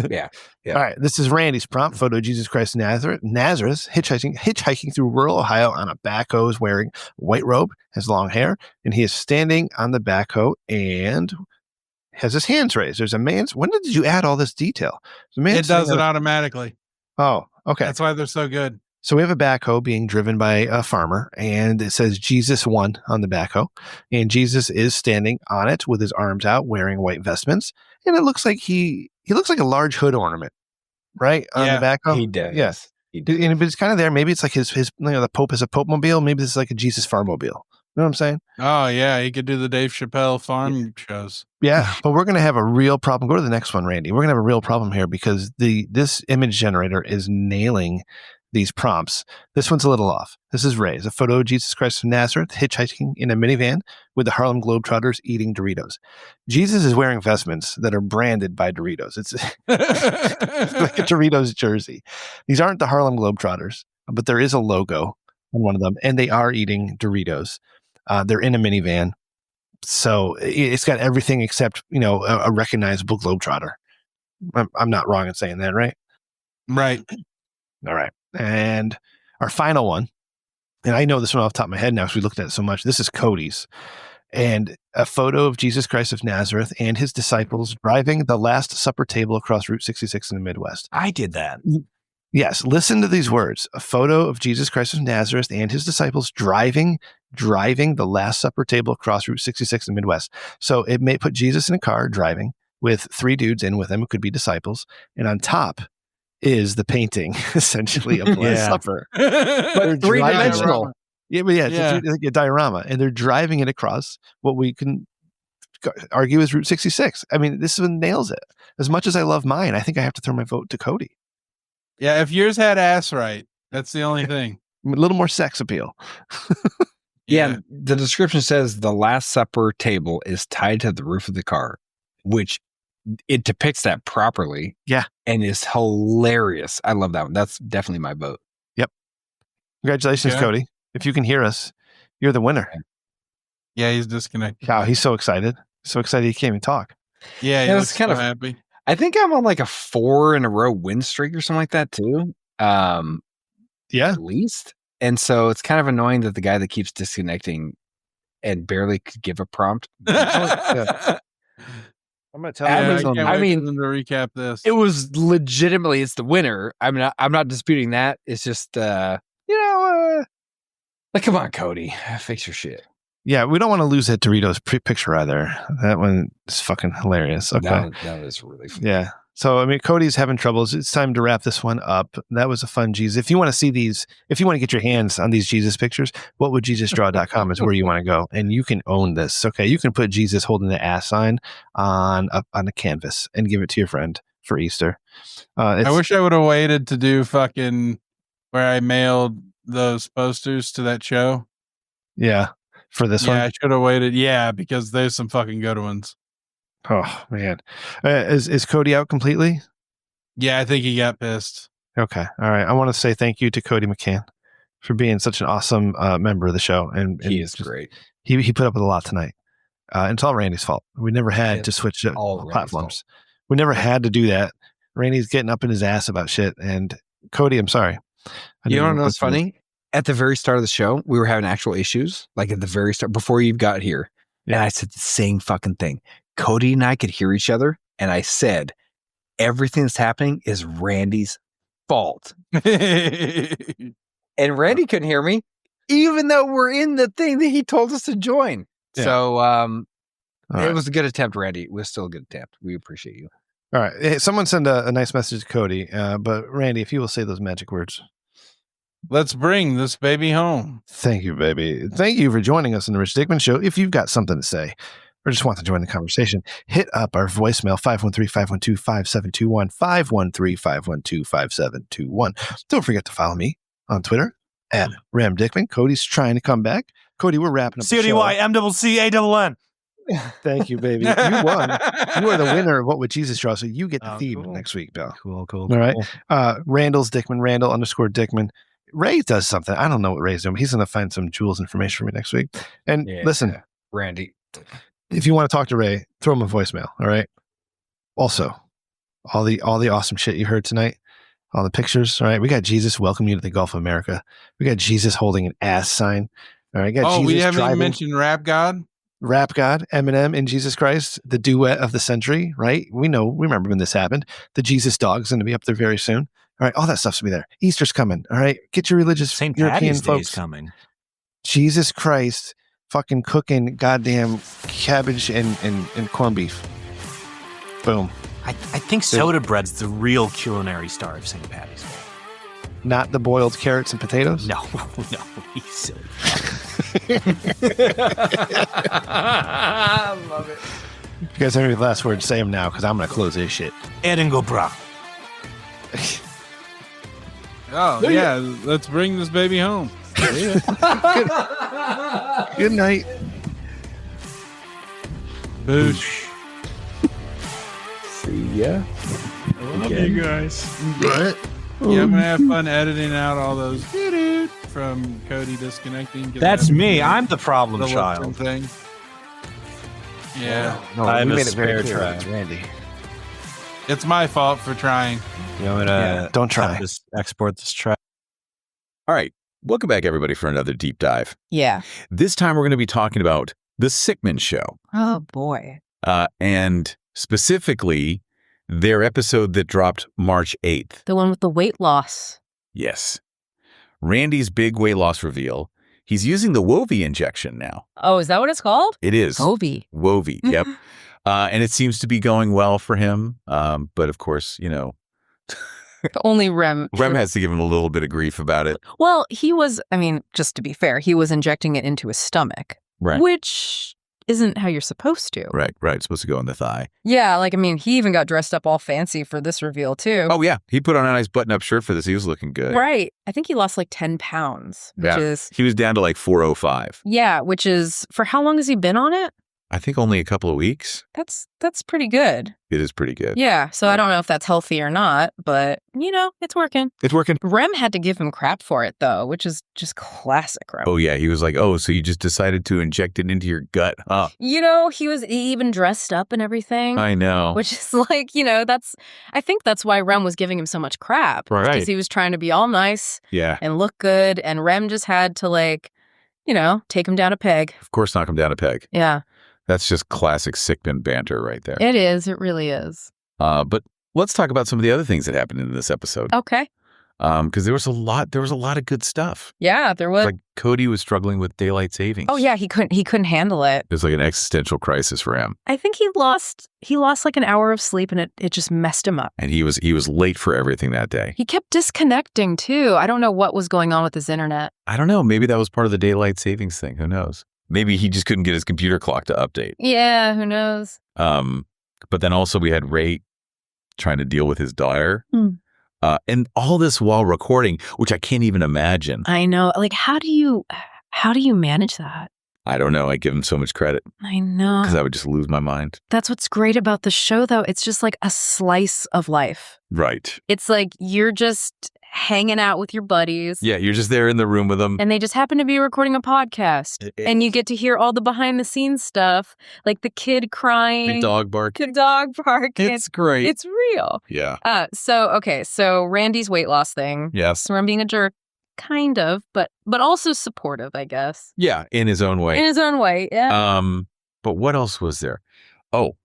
All right. This is Randy's prompt photo of Jesus Christ of Nazareth hitchhiking through rural Ohio on a backhoe, is wearing a white robe, has long hair, and he is standing on the backhoe and has his hands raised. There's a man's. When did you add all this detail? It does it automatically. Oh, okay. That's why they're so good. So we have a backhoe being driven by a farmer, and it says Jesus won on the backhoe, and Jesus is standing on it with his arms out, wearing white vestments, and it looks like he looks like a large hood ornament, right, on the backhoe. He does. Yes, but it's kind of there. Maybe it's like his the Pope is a Pope mobile. Maybe this is like a Jesus farmobile. You know what I'm saying? Oh yeah, he could do the Dave Chappelle farm shows. Yeah, but we're going to have a real problem. Go to the next one, Randy. We're going to have a real problem here because this image generator is nailing these prompts. This one's a little off. This is Ray. It's a photo of Jesus Christ of Nazareth hitchhiking in a minivan with the Harlem Globetrotters eating Doritos. Jesus is wearing vestments that are branded by Doritos. It's like a Doritos jersey. These aren't the Harlem Globetrotters, but there is a logo on one of them, and they are eating Doritos. They're in a minivan. So it's got everything except, a recognizable Globetrotter. I'm not wrong in saying that, right? Right. All right. And our final one, and I know this one off the top of my head now because we looked at it so much. This is Cody's. And a photo of Jesus Christ of Nazareth and his disciples driving the Last Supper table across Route 66 in the Midwest. I did that. Yes. Listen to these words. A photo of Jesus Christ of Nazareth and his disciples driving the Last Supper table across Route 66 in the Midwest. So it may put Jesus in a car driving with 3 dudes in with him who could be disciples. And on top is the painting, essentially, of Last Supper. But 3-dimensional. It's like a diorama. And they're driving it across what we can argue is Route 66. I mean, this one nails it. As much as I love mine, I think I have to throw my vote to Cody. Yeah, if yours had ass right, that's the only thing. A little more sex appeal. Yeah, the description says the Last Supper table is tied to the roof of the car, which it depicts that properly. Yeah. And is hilarious. I love that one. That's definitely my vote. Yep. Congratulations, Cody. If you can hear us, you're the winner. Yeah, he's disconnected. Wow, he's so excited. So excited he can't even talk. Yeah, he looks kind of happy. I think I'm on like a 4 in a row win streak or something like that too. At least. And so it's kind of annoying that the guy that keeps disconnecting and barely could give a prompt. I'm going to tell you. I mean, to recap this. It was legitimately, it's the winner. I mean, I'm not disputing that. It's just, like, come on, Cody, fix your shit. Yeah, we don't want to lose that Doritos picture either. That one is fucking hilarious. Okay. That was really fun. Yeah. So, I mean, Cody's having troubles. It's time to wrap this one up. That was a fun Jesus. If you want to see these, if you want to get your hands on these Jesus pictures, whatwouljesusdraw.com is where you want to go. And you can own this. Okay. You can put Jesus holding the ass sign on a canvas and give it to your friend for Easter. I wish I would have waited to do fucking where I mailed those posters to that show. Yeah. For this one? Yeah, I should have waited. Yeah, because there's some fucking good ones. Oh, man. Is Cody out completely? Yeah, I think he got pissed. Okay. All right. I want to say thank you to Cody McCann for being such an awesome member of the show. And he is great. He put up with a lot tonight. And it's all Randy's fault. We never had to switch platforms. We never had to do that. Randy's getting up in his ass about shit. And Cody, I'm sorry. You don't know what's funny? At the very start of the show, we were having actual issues, like at the very start, before you got here. Yeah. And I said the same fucking thing. Cody and I could hear each other. And I said, everything that's happening is Randy's fault. And Randy couldn't hear me, even though we're in the thing that he told us to join. Yeah. So it was a good attempt, Randy. It was still a good attempt. We appreciate you. All right. Hey, someone send a nice message to Cody. But Randy, if you will say those magic words. Let's bring this baby home. Thank you, baby. Thank you for joining us on the Rich Dickman Show. If you've got something to say or just want to join the conversation, hit up our voicemail, 513-512-5721, 513-512-5721. Don't forget to follow me on Twitter at Ram Dickman. Cody's trying to come back. Cody, we're wrapping up the show. CODY-MCCANN. Thank you, baby. You won. You are the winner of What Would Jesus Draw? So you get the theme next week, Bill. Cool. All right. Randall's Dickman, Randall _Dickman. Ray does something. I don't know what Ray's doing. He's going to find some Jules information for me next week. And listen, Randy, if you want to talk to Ray, throw him a voicemail. All right. Also, all the awesome shit you heard tonight, all the pictures. All right. We got Jesus welcome you to the Gulf of America. We got Jesus holding an ass sign. All right. Jesus we haven't even mentioned Rap God. Rap God, Eminem, and Jesus Christ, the duet of the century, right? We remember when this happened. The Jesus dog's going to be up there very soon. All right, all that stuff's going to be there. Easter's coming. All right, get your religious St. European Patty's folks. Day's coming. Jesus Christ, fucking cooking goddamn cabbage and corned beef. Boom. I think soda bread's the real culinary star of St. Patty's Day. Not the boiled carrots and potatoes? No, he's silly. I love it. If you guys have any last words, say them now, because I'm going to close this shit. Edingo bra. Let's bring this baby home. Good night. Boosh. See ya. I love you guys. What? Yeah, I'm going to have fun editing out all those from Cody disconnecting. That's me. I'm the problem child. Thing. Yeah. No, I we have made a it very spare clear. try. It's Randy. It's my fault for trying. You want me to Don't try. just export this track? All right. Welcome back, everybody, for another deep dive. Yeah. This time, we're going to be talking about The Sickman Show. Oh, boy. And specifically, their episode that dropped March 8th. The one with the weight loss. Yes. Randy's big weight loss reveal. He's using the Wovie injection now. Oh, is that what it's called? It is. Wovie. Wovie, yep. And it seems to be going well for him. But of course, Only Rem. Rem has to give him a little bit of grief about it. Well, just to be fair, he was injecting it into his stomach. Right. Which isn't how you're supposed to. Right. It's supposed to go in the thigh. Yeah, he even got dressed up all fancy for this reveal, too. Oh, yeah. He put on a nice button-up shirt for this. He was looking good. Right. I think he lost 10 pounds, which is... He was down to 405. Yeah, which is... For how long has he been on it? I think only a couple of weeks. That's pretty good. It is pretty good. Yeah, so I don't know if that's healthy or not, but, it's working. It's working. Rem had to give him crap for it, though, which is just classic Rem. Oh, yeah. He was like, so you just decided to inject it into your gut, huh? He even dressed up and everything. I know. Which is I think that's why Rem was giving him so much crap. Right. Because he was trying to be all nice. Yeah. And look good. And Rem just had to take him down a peg. Of course, knock him down a peg. Yeah. That's just classic Sickman banter right there. It is. It really is. But let's talk about some of the other things that happened in this episode. Okay. Because there was a lot of good stuff. Yeah, there was. Like Cody was struggling with daylight savings. Oh yeah, he couldn't handle it. It was like an existential crisis for him. I think he lost an hour of sleep and it just messed him up. And he was late for everything that day. He kept disconnecting too. I don't know what was going on with his internet. I don't know. Maybe that was part of the daylight savings thing. Who knows? Maybe he just couldn't get his computer clock to update. Yeah, who knows? But then also we had Ray trying to deal with his daughter. And all this while recording, which I can't even imagine. I know. How do you manage that? I don't know. I give him so much credit. I know. Because I would just lose my mind. That's what's great about the show, though. It's just a slice of life. Right. It's you're just hanging out with your buddies. Yeah, you're just there in the room with them. And they just happen to be recording a podcast. And you get to hear all the behind-the-scenes stuff, like the kid crying. The dog bark. The dog bark. It's great. It's real. Yeah. So Randy's weight loss thing. Yes. So I'm being a jerk. Kind of, but also supportive, I guess. Yeah, in his own way. In his own way, yeah. But what else was there? Oh,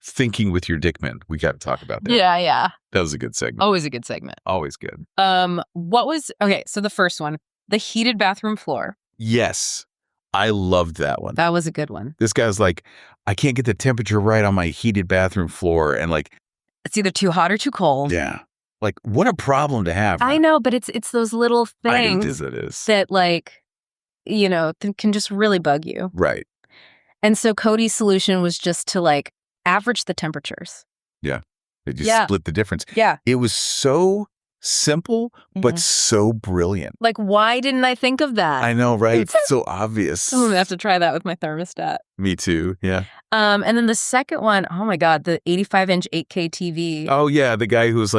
Thinking With Your Dickman. We got to talk about that. Yeah. That was a good segment. Always a good segment. Always good. So the first one, the heated bathroom floor. Yes. I loved that one. That was a good one. This guy's like, I can't get the temperature right on my heated bathroom floor. And it's either too hot or too cold. Yeah. What a problem to have. I know, but it's those little things it is. that can just really bug you. Right. And so Cody's solution was just to average the temperatures. Yeah. They just split the difference. Yeah. It was so simple, but so brilliant. Why didn't I think of that? I know, right? It's so obvious. I'm going to have to try that with my thermostat. Me too. Yeah. And then the second one, oh my God, the 85-inch 8K TV. Oh, yeah. The guy who was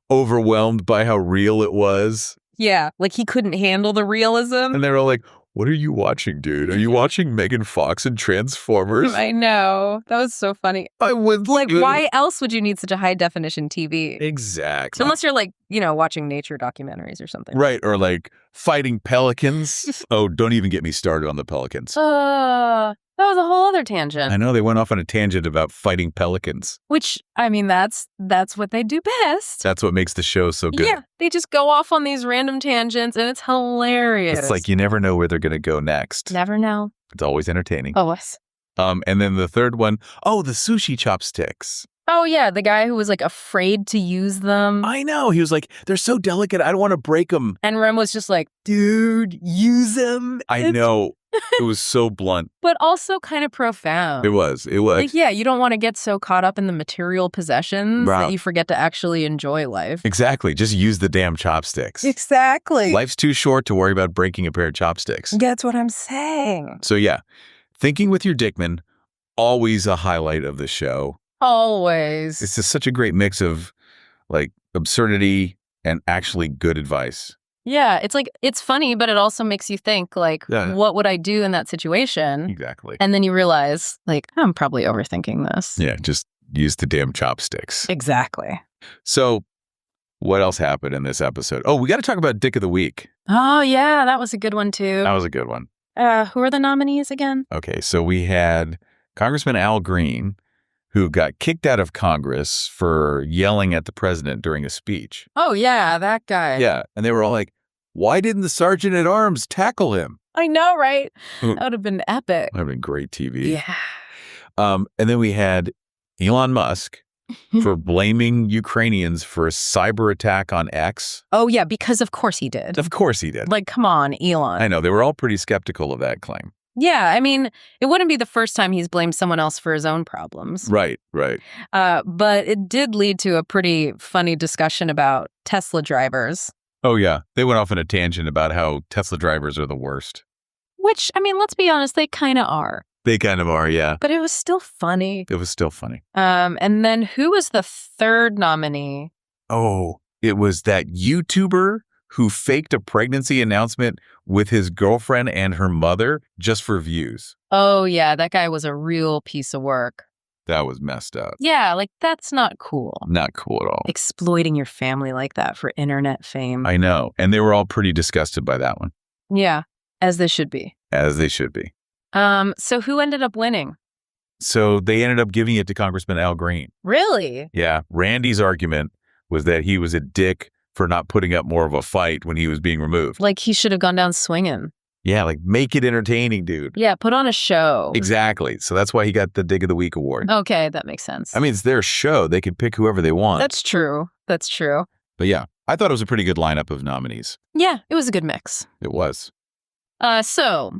overwhelmed by how real it was. Yeah, like he couldn't handle the realism. And they were all like, what are you watching, dude? Are you watching Megan Fox and Transformers? I know. That was so funny. I would like, why else would you need such a high definition TV? Exactly. So unless you're like, watching nature documentaries or something. Right. Or like fighting pelicans. Oh, don't even get me started on the pelicans. That was a whole other tangent. I know they went off on a tangent about fighting pelicans. Which, I mean, that's what they do best. That's what makes the show so good. Yeah, they just go off on these random tangents, and it's hilarious. It's like you never know where they're going to go next. Never know. It's always entertaining. Always. And then the third one, the sushi chopsticks. Oh, yeah, the guy who was like afraid to use them. I know. He was like, they're so delicate. I don't want to break them. And Rem was just like, dude, use them. I know. It was so blunt. But also kind of profound. It was. Like, yeah, you don't want to get so caught up in the material possessions that you forget to actually enjoy life. Exactly. Just use the damn chopsticks. Exactly. Life's too short to worry about breaking a pair of chopsticks. That's what I'm saying. So yeah, Thinking With Your Dickman, always a highlight of the show. Always. It's just such a great mix of like absurdity and actually good advice. Yeah, it's like, it's funny, but it also makes you think, like, what would I do in that situation? Exactly. And then you realize, like, I'm probably overthinking this. Yeah, just use the damn chopsticks. Exactly. So what else happened in this episode? Oh, we got to talk about Dick of the Week. Oh, yeah, that was a good one, too. That was a good one. Who are the nominees again? Okay, so we had Congressman Al Green, who got kicked out of Congress for yelling at the president during a speech. Oh, yeah, that guy. Yeah, and they were all like, why didn't the sergeant at arms tackle him? I know, right? That would have been epic. That would have been great TV. Yeah. And then we had Elon Musk for blaming Ukrainians for a cyber attack on X. Oh, yeah, because of course he did. Of course he did. Like, come on, Elon. I know. They were all pretty skeptical of that claim. Yeah, I mean, it wouldn't be the first time he's blamed someone else for his own problems. Right. But it did lead to a pretty funny discussion about Tesla drivers. Oh, yeah. They went off on a tangent about how Tesla drivers are the worst. Which, I mean, let's be honest, they kind of are. They kind of are, yeah. But it was still funny. It was still funny. And then who was the third nominee? Oh, it was that YouTuber who faked a pregnancy announcement with his girlfriend and her mother just for views. Oh, yeah, that guy was a real piece of work. That was messed up. Yeah, like, that's not cool. Not cool at all. Exploiting your family like that for internet fame. I know. And they were all pretty disgusted by that one. Yeah, as they should be. As they should be. So who ended up winning? So they ended up giving it to Congressman Al Green. Really? Yeah. Randy's argument was that he was a dick for not putting up more of a fight when he was being removed. Like, he should have gone down swinging. Yeah, like, make it entertaining, dude. Yeah, put on a show. Exactly. So that's why he got the Dig of the Week award. Okay, that makes sense. I mean, it's their show. They can pick whoever they want. That's true. That's true. But yeah, I thought it was a pretty good lineup of nominees. Yeah, it was a good mix. It was. So,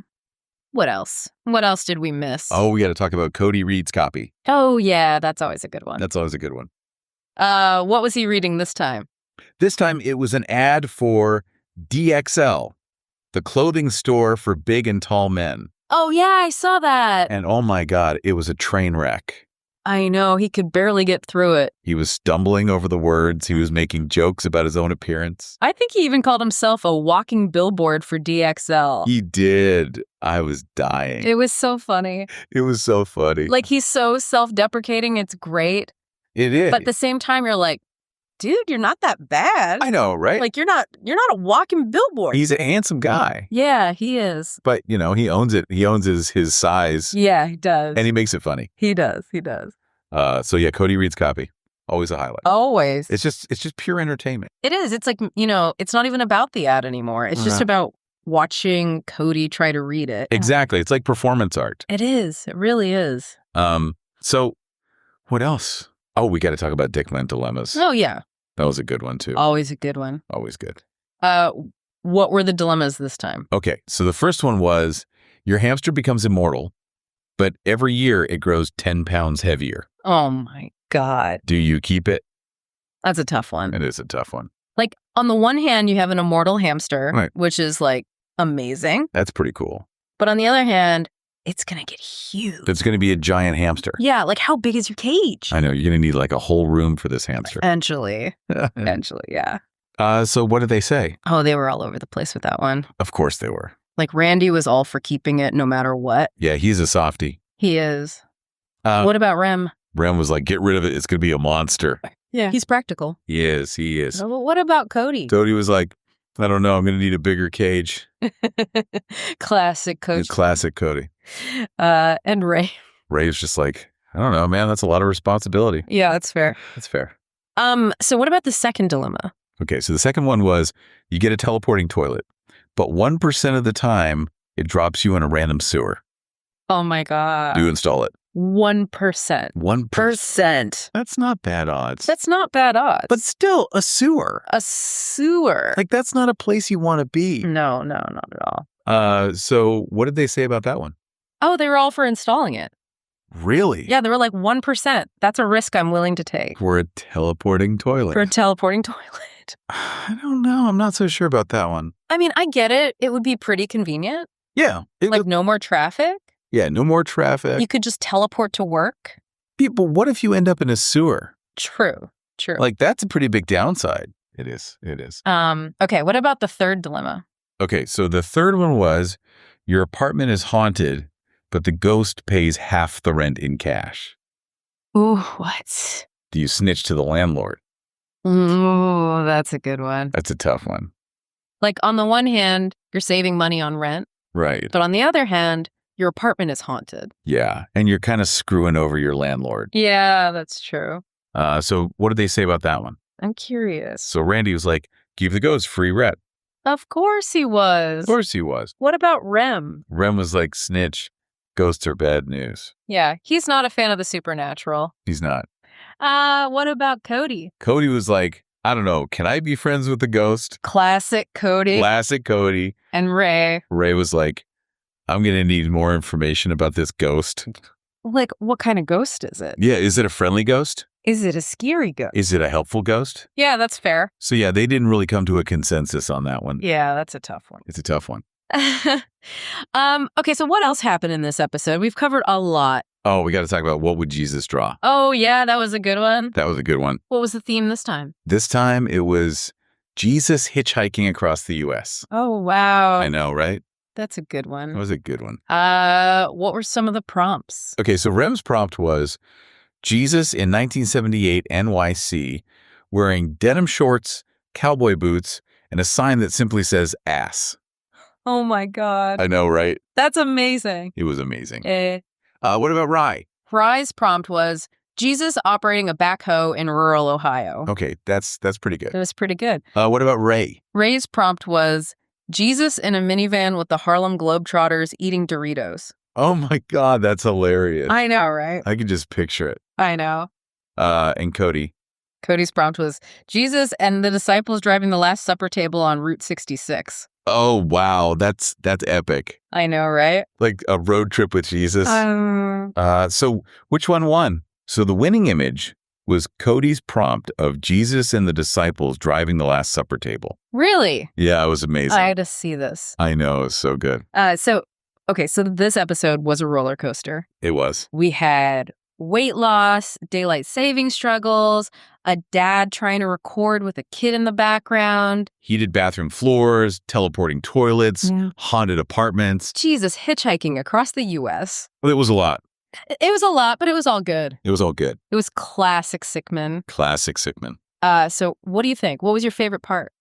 what else? What else did we miss? Oh, we got to talk about Cody Reed's copy. Oh, yeah, that's always a good one. That's always a good one. What was he reading this time? This time it was an ad for DXL, the clothing store for big and tall men. Oh, yeah, I saw that. And oh my God, it was a train wreck. I know, he could barely get through it. He was stumbling over the words. He was making jokes about his own appearance. I think he even called himself a walking billboard for DXL. He did. I was dying. It was so funny. It was so funny. Like, he's so self-deprecating. It's great. It is. But at the same time, you're like, dude, you're not that bad. I know, right? Like, you're not a walking billboard. He's a handsome guy. Yeah, he is. But, you know, he owns it. He owns his size. Yeah, he does. And he makes it funny. He does. He does. So yeah, Cody Reed's copy. Always a highlight. Always. It's just pure entertainment. It is. It's like, you know, it's not even about the ad anymore. It's just about watching Cody try to read it. Exactly. It's like performance art. It is. It really is. So what else? Oh, we got to talk about Dickman dilemmas. Oh, yeah. That was a good one, too. Always a good one. Always good. What were the dilemmas this time? Okay. So the first one was your hamster becomes immortal, but every year it grows 10 pounds heavier. Oh, my God. Do you keep it? That's a tough one. It is a tough one. Like, on the one hand, you have an immortal hamster, right, which is, like, amazing. That's pretty cool. But on the other hand, it's going to get huge. It's going to be a giant hamster. Yeah, like, how big is your cage? I know. You're going to need, like, a whole room for this hamster. Eventually. Eventually, yeah. So what did they say? Oh, they were all over the place with that one. Of course they were. Like Randy was all for keeping it no matter what. Yeah, he's a softie. He is. What about Rem? Rem was like, get rid of it. It's going to be a monster. Yeah. He's practical. He is. He is. Well, what about Cody? Cody was like, I don't know. I'm going to need a bigger cage. Classic Cody. Classic Cody. And Ray. Ray was just like, I don't know, man. That's a lot of responsibility. Yeah, that's fair. That's fair. So what about the second dilemma? Okay, so the second one was you get a teleporting toilet, but 1% of the time it drops you in a random sewer. Oh my God. Do you install it? 1%. 1%. That's not bad odds. That's not bad odds. But still, a sewer. A sewer. Like, that's not a place you want to be. No, not at all. So what did they say about that one? Oh, they were all for installing it. Really? Yeah, they were like 1%. That's a risk I'm willing to take. For a teleporting toilet. For a teleporting toilet. I don't know. I'm not so sure about that one. I mean, I get it. It would be pretty convenient. Yeah. Like no more traffic. Yeah, no more traffic. You could just teleport to work. People, what if you end up in a sewer? True. Like, that's a pretty big downside. It is. Okay, what about the third dilemma? Okay, so the third one was your apartment is haunted, but the ghost pays half the rent in cash. Ooh, what? Do you snitch to the landlord? Ooh, that's a good one. That's a tough one. Like, on the one hand, you're saving money on rent. Right. But on the other hand, your apartment is haunted. Yeah, and you're kind of screwing over your landlord. Yeah, that's true. So what did they say about that one? I'm curious. So Randy was like, give the ghost free rent. Of course he was. Of course he was. What about Rem? Rem was like, snitch. Ghosts are bad news. Yeah, he's not a fan of the supernatural. He's not. What about Cody? Cody was like, I don't know. Can I be friends with the ghost? Classic Cody. Classic Cody. And Ray. Ray was like, I'm going to need more information about this ghost. Like, what kind of ghost is it? Yeah, is it a friendly ghost? Is it a scary ghost? Is it a helpful ghost? Yeah, that's fair. So yeah, they didn't really come to a consensus on that one. Yeah, that's a tough one. It's a tough one. Okay, so what else happened in this episode? We've covered a lot. Oh, we got to talk about what would Jesus draw? Oh, yeah, that was a good one. That was a good one. What was the theme this time? This time it was Jesus hitchhiking across the U.S. Oh, wow. I know, right? That's a good one. That was a good one. What were some of the prompts? Okay, so Rem's prompt was Jesus in 1978 NYC wearing denim shorts, cowboy boots, and a sign that simply says ass. Oh my God. I know, right? That's amazing. It was amazing. What about Rye? Rye's prompt was Jesus operating a backhoe in rural Ohio. Okay, that's pretty good. That was pretty good. What about Ray? Ray's prompt was Jesus in a minivan with the Harlem Globetrotters eating Doritos. Oh my God, that's hilarious. I know, right? I can just picture it. I know. And Cody? Cody's prompt was Jesus and the disciples driving the Last Supper table on Route 66. Oh, wow. That's epic. I know, right? Like a road trip with Jesus. So which one won? So the winning image was Cody's prompt of Jesus and the disciples driving the Last Supper table. Really? Yeah, it was amazing. I had to see this. I know. It was so good. So this episode was a roller coaster. It was. We had weight loss, daylight saving struggles, a dad trying to record with a kid in the background, Heated bathroom floors, teleporting toilets, haunted apartments. Jesus hitchhiking across the U.S. Well, it was a lot. It was a lot, but it was all good. It was all good. It was classic Sickman. Classic Sickman. So what do you think? What was your favorite part?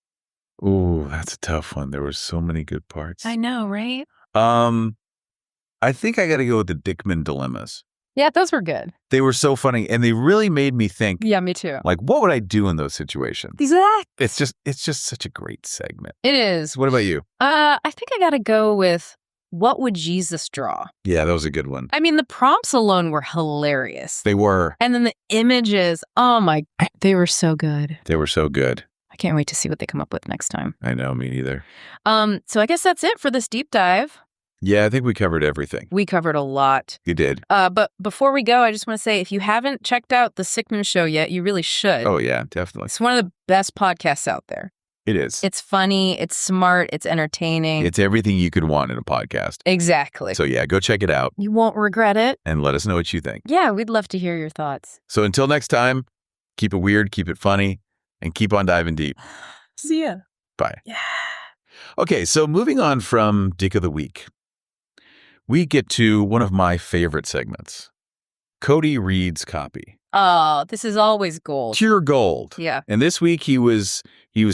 Ooh, that's a tough one. There were so many good parts. I know, right? I think I got to go with the Dickman dilemmas. Yeah, those were good. They were so funny, and they really made me think. Yeah, me too. Like, what would I do in those situations? Exactly. It's just such a great segment. It is. What about you? I think I got to go with what would Jesus draw? Yeah, that was a good one. I mean, the prompts alone were hilarious. They were. And then the images, oh my, they were so good. They were so good. I can't wait to see what they come up with next time. I know, me neither. So I guess that's it for this deep dive. Yeah, I think we covered everything. We covered a lot. You did. But before we go, I just want to say, if you haven't checked out The Sickman Show yet, you really should. Oh, yeah, definitely. It's one of the best podcasts out there. It is. It's funny, it's smart, it's entertaining. It's everything you could want in a podcast. Exactly. So yeah, go check it out. You won't regret it. And let us know what you think. Yeah, we'd love to hear your thoughts. So until next time, keep it weird, keep it funny, and keep on diving deep. See ya. Bye. Yeah. Okay, so moving on from Dick of the Week, we get to one of my favorite segments. Cody reads copy. Oh, this is always gold. Pure gold. Yeah. And this week he was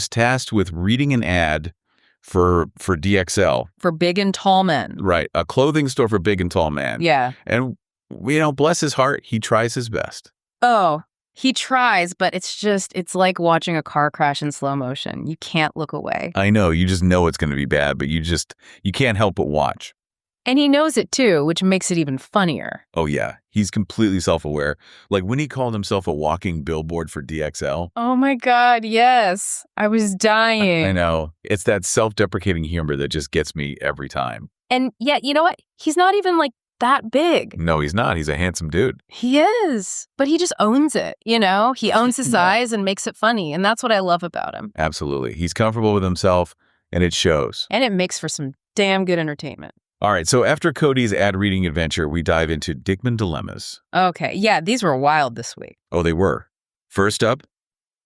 tasked with reading an ad for DXL. For big and tall men. Right. A clothing store for big and tall men. Yeah. And, bless his heart, he tries his best. Oh, he tries, but it's like watching a car crash in slow motion. You can't look away. I know. You just know it's going to be bad, but you can't help but watch. And he knows it too, which makes it even funnier. Oh, yeah. He's completely self-aware. Like when he called himself a walking billboard for DXL. Oh my God, yes. I was dying. I know. It's that self-deprecating humor that just gets me every time. And yet, you know what? He's not even like that big. No, he's not. He's a handsome dude. He is. But he just owns it, you know? He owns his size and makes it funny. And that's what I love about him. Absolutely. He's comfortable with himself and it shows. And it makes for some damn good entertainment. All right, so after Cody's ad reading adventure, we dive into Dickman dilemmas. Okay, yeah, these were wild this week. Oh, they were. First up,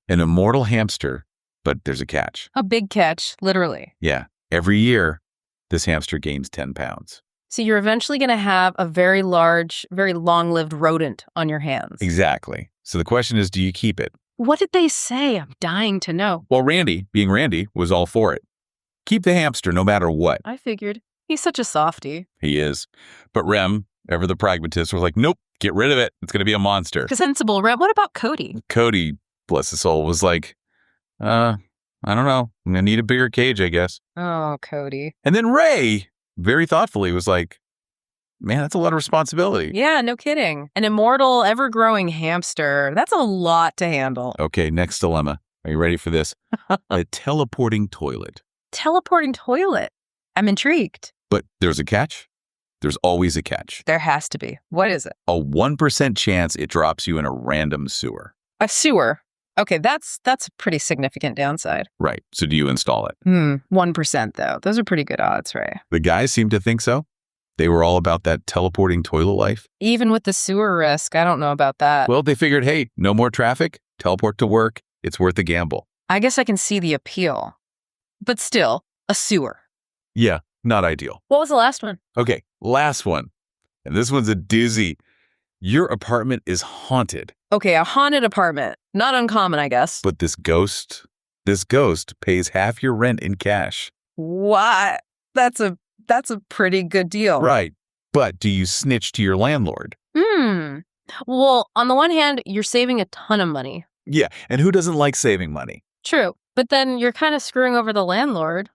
an immortal hamster, but there's a catch. A big catch, literally. Yeah, every year, this hamster gains 10 pounds. So you're eventually going to have a very large, very long-lived rodent on your hands. Exactly. So the question is, do you keep it? What did they say? I'm dying to know. Well, Randy, being Randy, was all for it. Keep the hamster no matter what. I figured. He's such a softie. He is. But Rem, ever the pragmatist, was like, nope, get rid of it. It's going to be a monster. Sensible, Rem. What about Cody? Cody, bless his soul, was like, I don't know. I'm going to need a bigger cage, I guess. Oh, Cody. And then Ray, very thoughtfully, was like, man, that's a lot of responsibility. Yeah, no kidding. An immortal, ever-growing hamster. That's a lot to handle. Okay, next dilemma. Are you ready for this? A teleporting toilet. Teleporting toilet. I'm intrigued. But there's a catch. There's always a catch. There has to be. What is it? A 1% chance it drops you in a random sewer. A sewer. Okay, that's a pretty significant downside. Right. So do you install it? 1% though. Those are pretty good odds, right? The guys seem to think so. They were all about that teleporting toilet life. Even with the sewer risk, I don't know about that. Well, they figured, hey, no more traffic, teleport to work. It's worth a gamble. I guess I can see the appeal. But still, a sewer. Yeah, not ideal. What was the last one? Okay, last one. And this one's a doozy. Your apartment is haunted. Okay, a haunted apartment. Not uncommon, I guess. But this ghost pays half your rent in cash. What? That's a pretty good deal. Right. But do you snitch to your landlord? Well, on the one hand, you're saving a ton of money. Yeah, and who doesn't like saving money? True. But then you're kind of screwing over the landlord.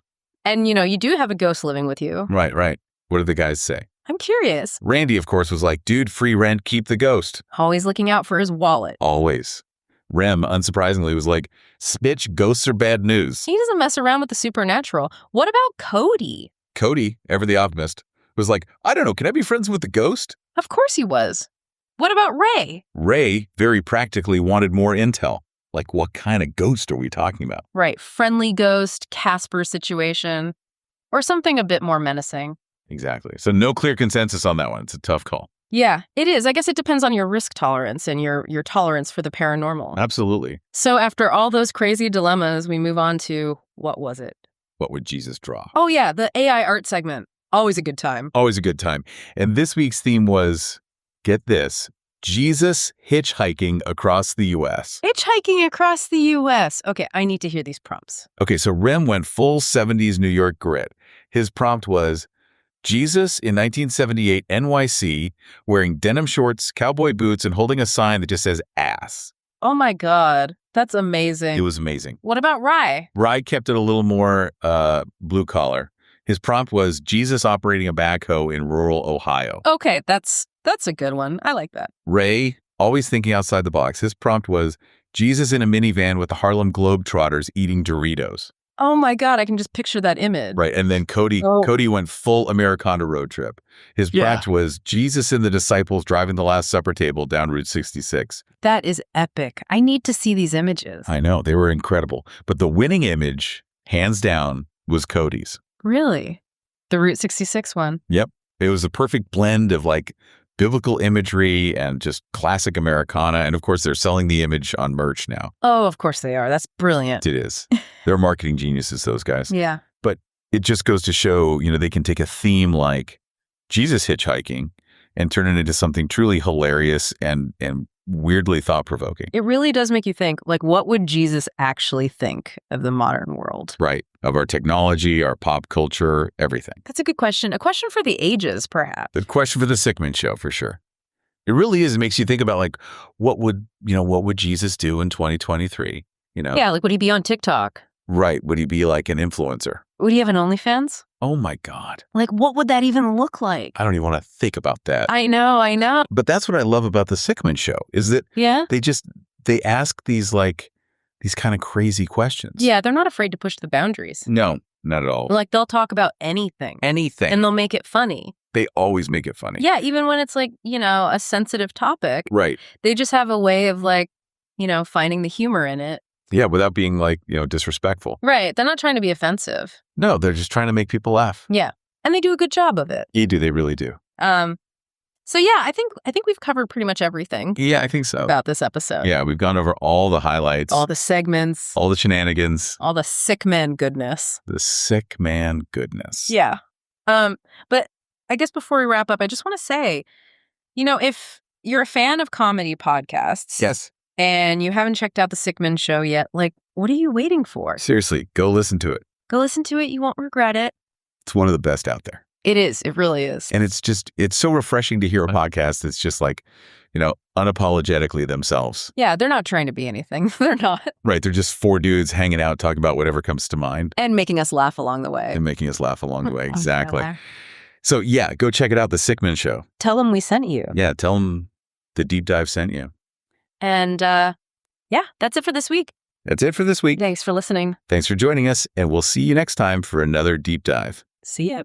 And, you do have a ghost living with you. Right. What do the guys say? I'm curious. Randy, of course, was like, dude, free rent, keep the ghost. Always looking out for his wallet. Always. Rem, unsurprisingly, was like, Spitch, ghosts are bad news. He doesn't mess around with the supernatural. What about Cody? Cody, ever the optimist, was like, I don't know, can I be friends with the ghost? Of course he was. What about Ray? Ray very practically wanted more intel. Like, what kind of ghost are we talking about? Right. Friendly ghost, Casper situation, or something a bit more menacing. Exactly. So no clear consensus on that one. It's a tough call. Yeah, it is. I guess it depends on your risk tolerance and your tolerance for the paranormal. Absolutely. So after all those crazy dilemmas, we move on to, what was it? What would Jesus draw? Oh yeah, the AI art segment. Always a good time. Always a good time. And this week's theme was, get this, Jesus hitchhiking across the U.S. Hitchhiking across the U.S. Okay, I need to hear these prompts. Okay, so Rem went full 70s New York grit. His prompt was, Jesus in 1978 NYC wearing denim shorts, cowboy boots, and holding a sign that just says ass. Oh my God, that's amazing. It was amazing. What about Rye? Rye kept it a little more blue collar. His prompt was Jesus operating a backhoe in rural Ohio. Okay, that's a good one. I like that. Ray, always thinking outside the box. His prompt was Jesus in a minivan with the Harlem Globetrotters eating Doritos. Oh my God, I can just picture that image. Right. And then Cody went full Americana road trip. His prompt was Jesus and the disciples driving the Last Supper table down Route 66. That is epic. I need to see these images. I know. They were incredible. But the winning image, hands down, was Cody's. Really? The Route 66 one? Yep. It was a perfect blend of like biblical imagery and just classic Americana. And of course, they're selling the image on merch now. Oh, of course they are. That's brilliant. It is. They're marketing geniuses, those guys. Yeah. But it just goes to show, they can take a theme like Jesus hitchhiking and turn it into something truly hilarious and weirdly thought-provoking. It really does make you think, like, what would Jesus actually think of the modern world? Right. Of our technology, our pop culture, everything. That's a good question. A question for the ages, perhaps. The question for the Sickman Show, for sure. It really is. It makes you think about, like, what would Jesus do in 2023? Yeah, like, would he be on TikTok? Right. Would he be like an influencer? Would he have an OnlyFans? Oh, my God. Like, what would that even look like? I don't even want to think about that. I know. But that's what I love about the Sickman Show is that they ask these kind of crazy questions. Yeah, they're not afraid to push the boundaries. No, not at all. Like, they'll talk about anything. Anything. And they'll make it funny. They always make it funny. Yeah, even when it's like, a sensitive topic. Right. They just have a way of finding the humor in it. Yeah, without being disrespectful. Right. They're not trying to be offensive. No, they're just trying to make people laugh. Yeah. And they do a good job of it. They really do. So yeah, I think we've covered pretty much everything. Yeah, I think so. About this episode. Yeah, we've gone over all the highlights. All the segments. All the shenanigans. All the sick man goodness. The sick man goodness. Yeah. But I guess before we wrap up, I just want to say, if you're a fan of comedy podcasts. Yes. And you haven't checked out the Sickman Show yet, what are you waiting for? Seriously, go listen to it. Go listen to it. You won't regret it. It's one of the best out there. It is. It really is. And it's so refreshing to hear a podcast that's just unapologetically themselves. Yeah, they're not trying to be anything. They're not. Right. They're just four dudes hanging out, talking about whatever comes to mind. And making us laugh along the way. Exactly. So yeah, go check it out, The Sickman Show. Tell them we sent you. Yeah, tell them the deep dive sent you. And that's it for this week. That's it for this week. Thanks for listening. Thanks for joining us, and we'll see you next time for another deep dive. See ya.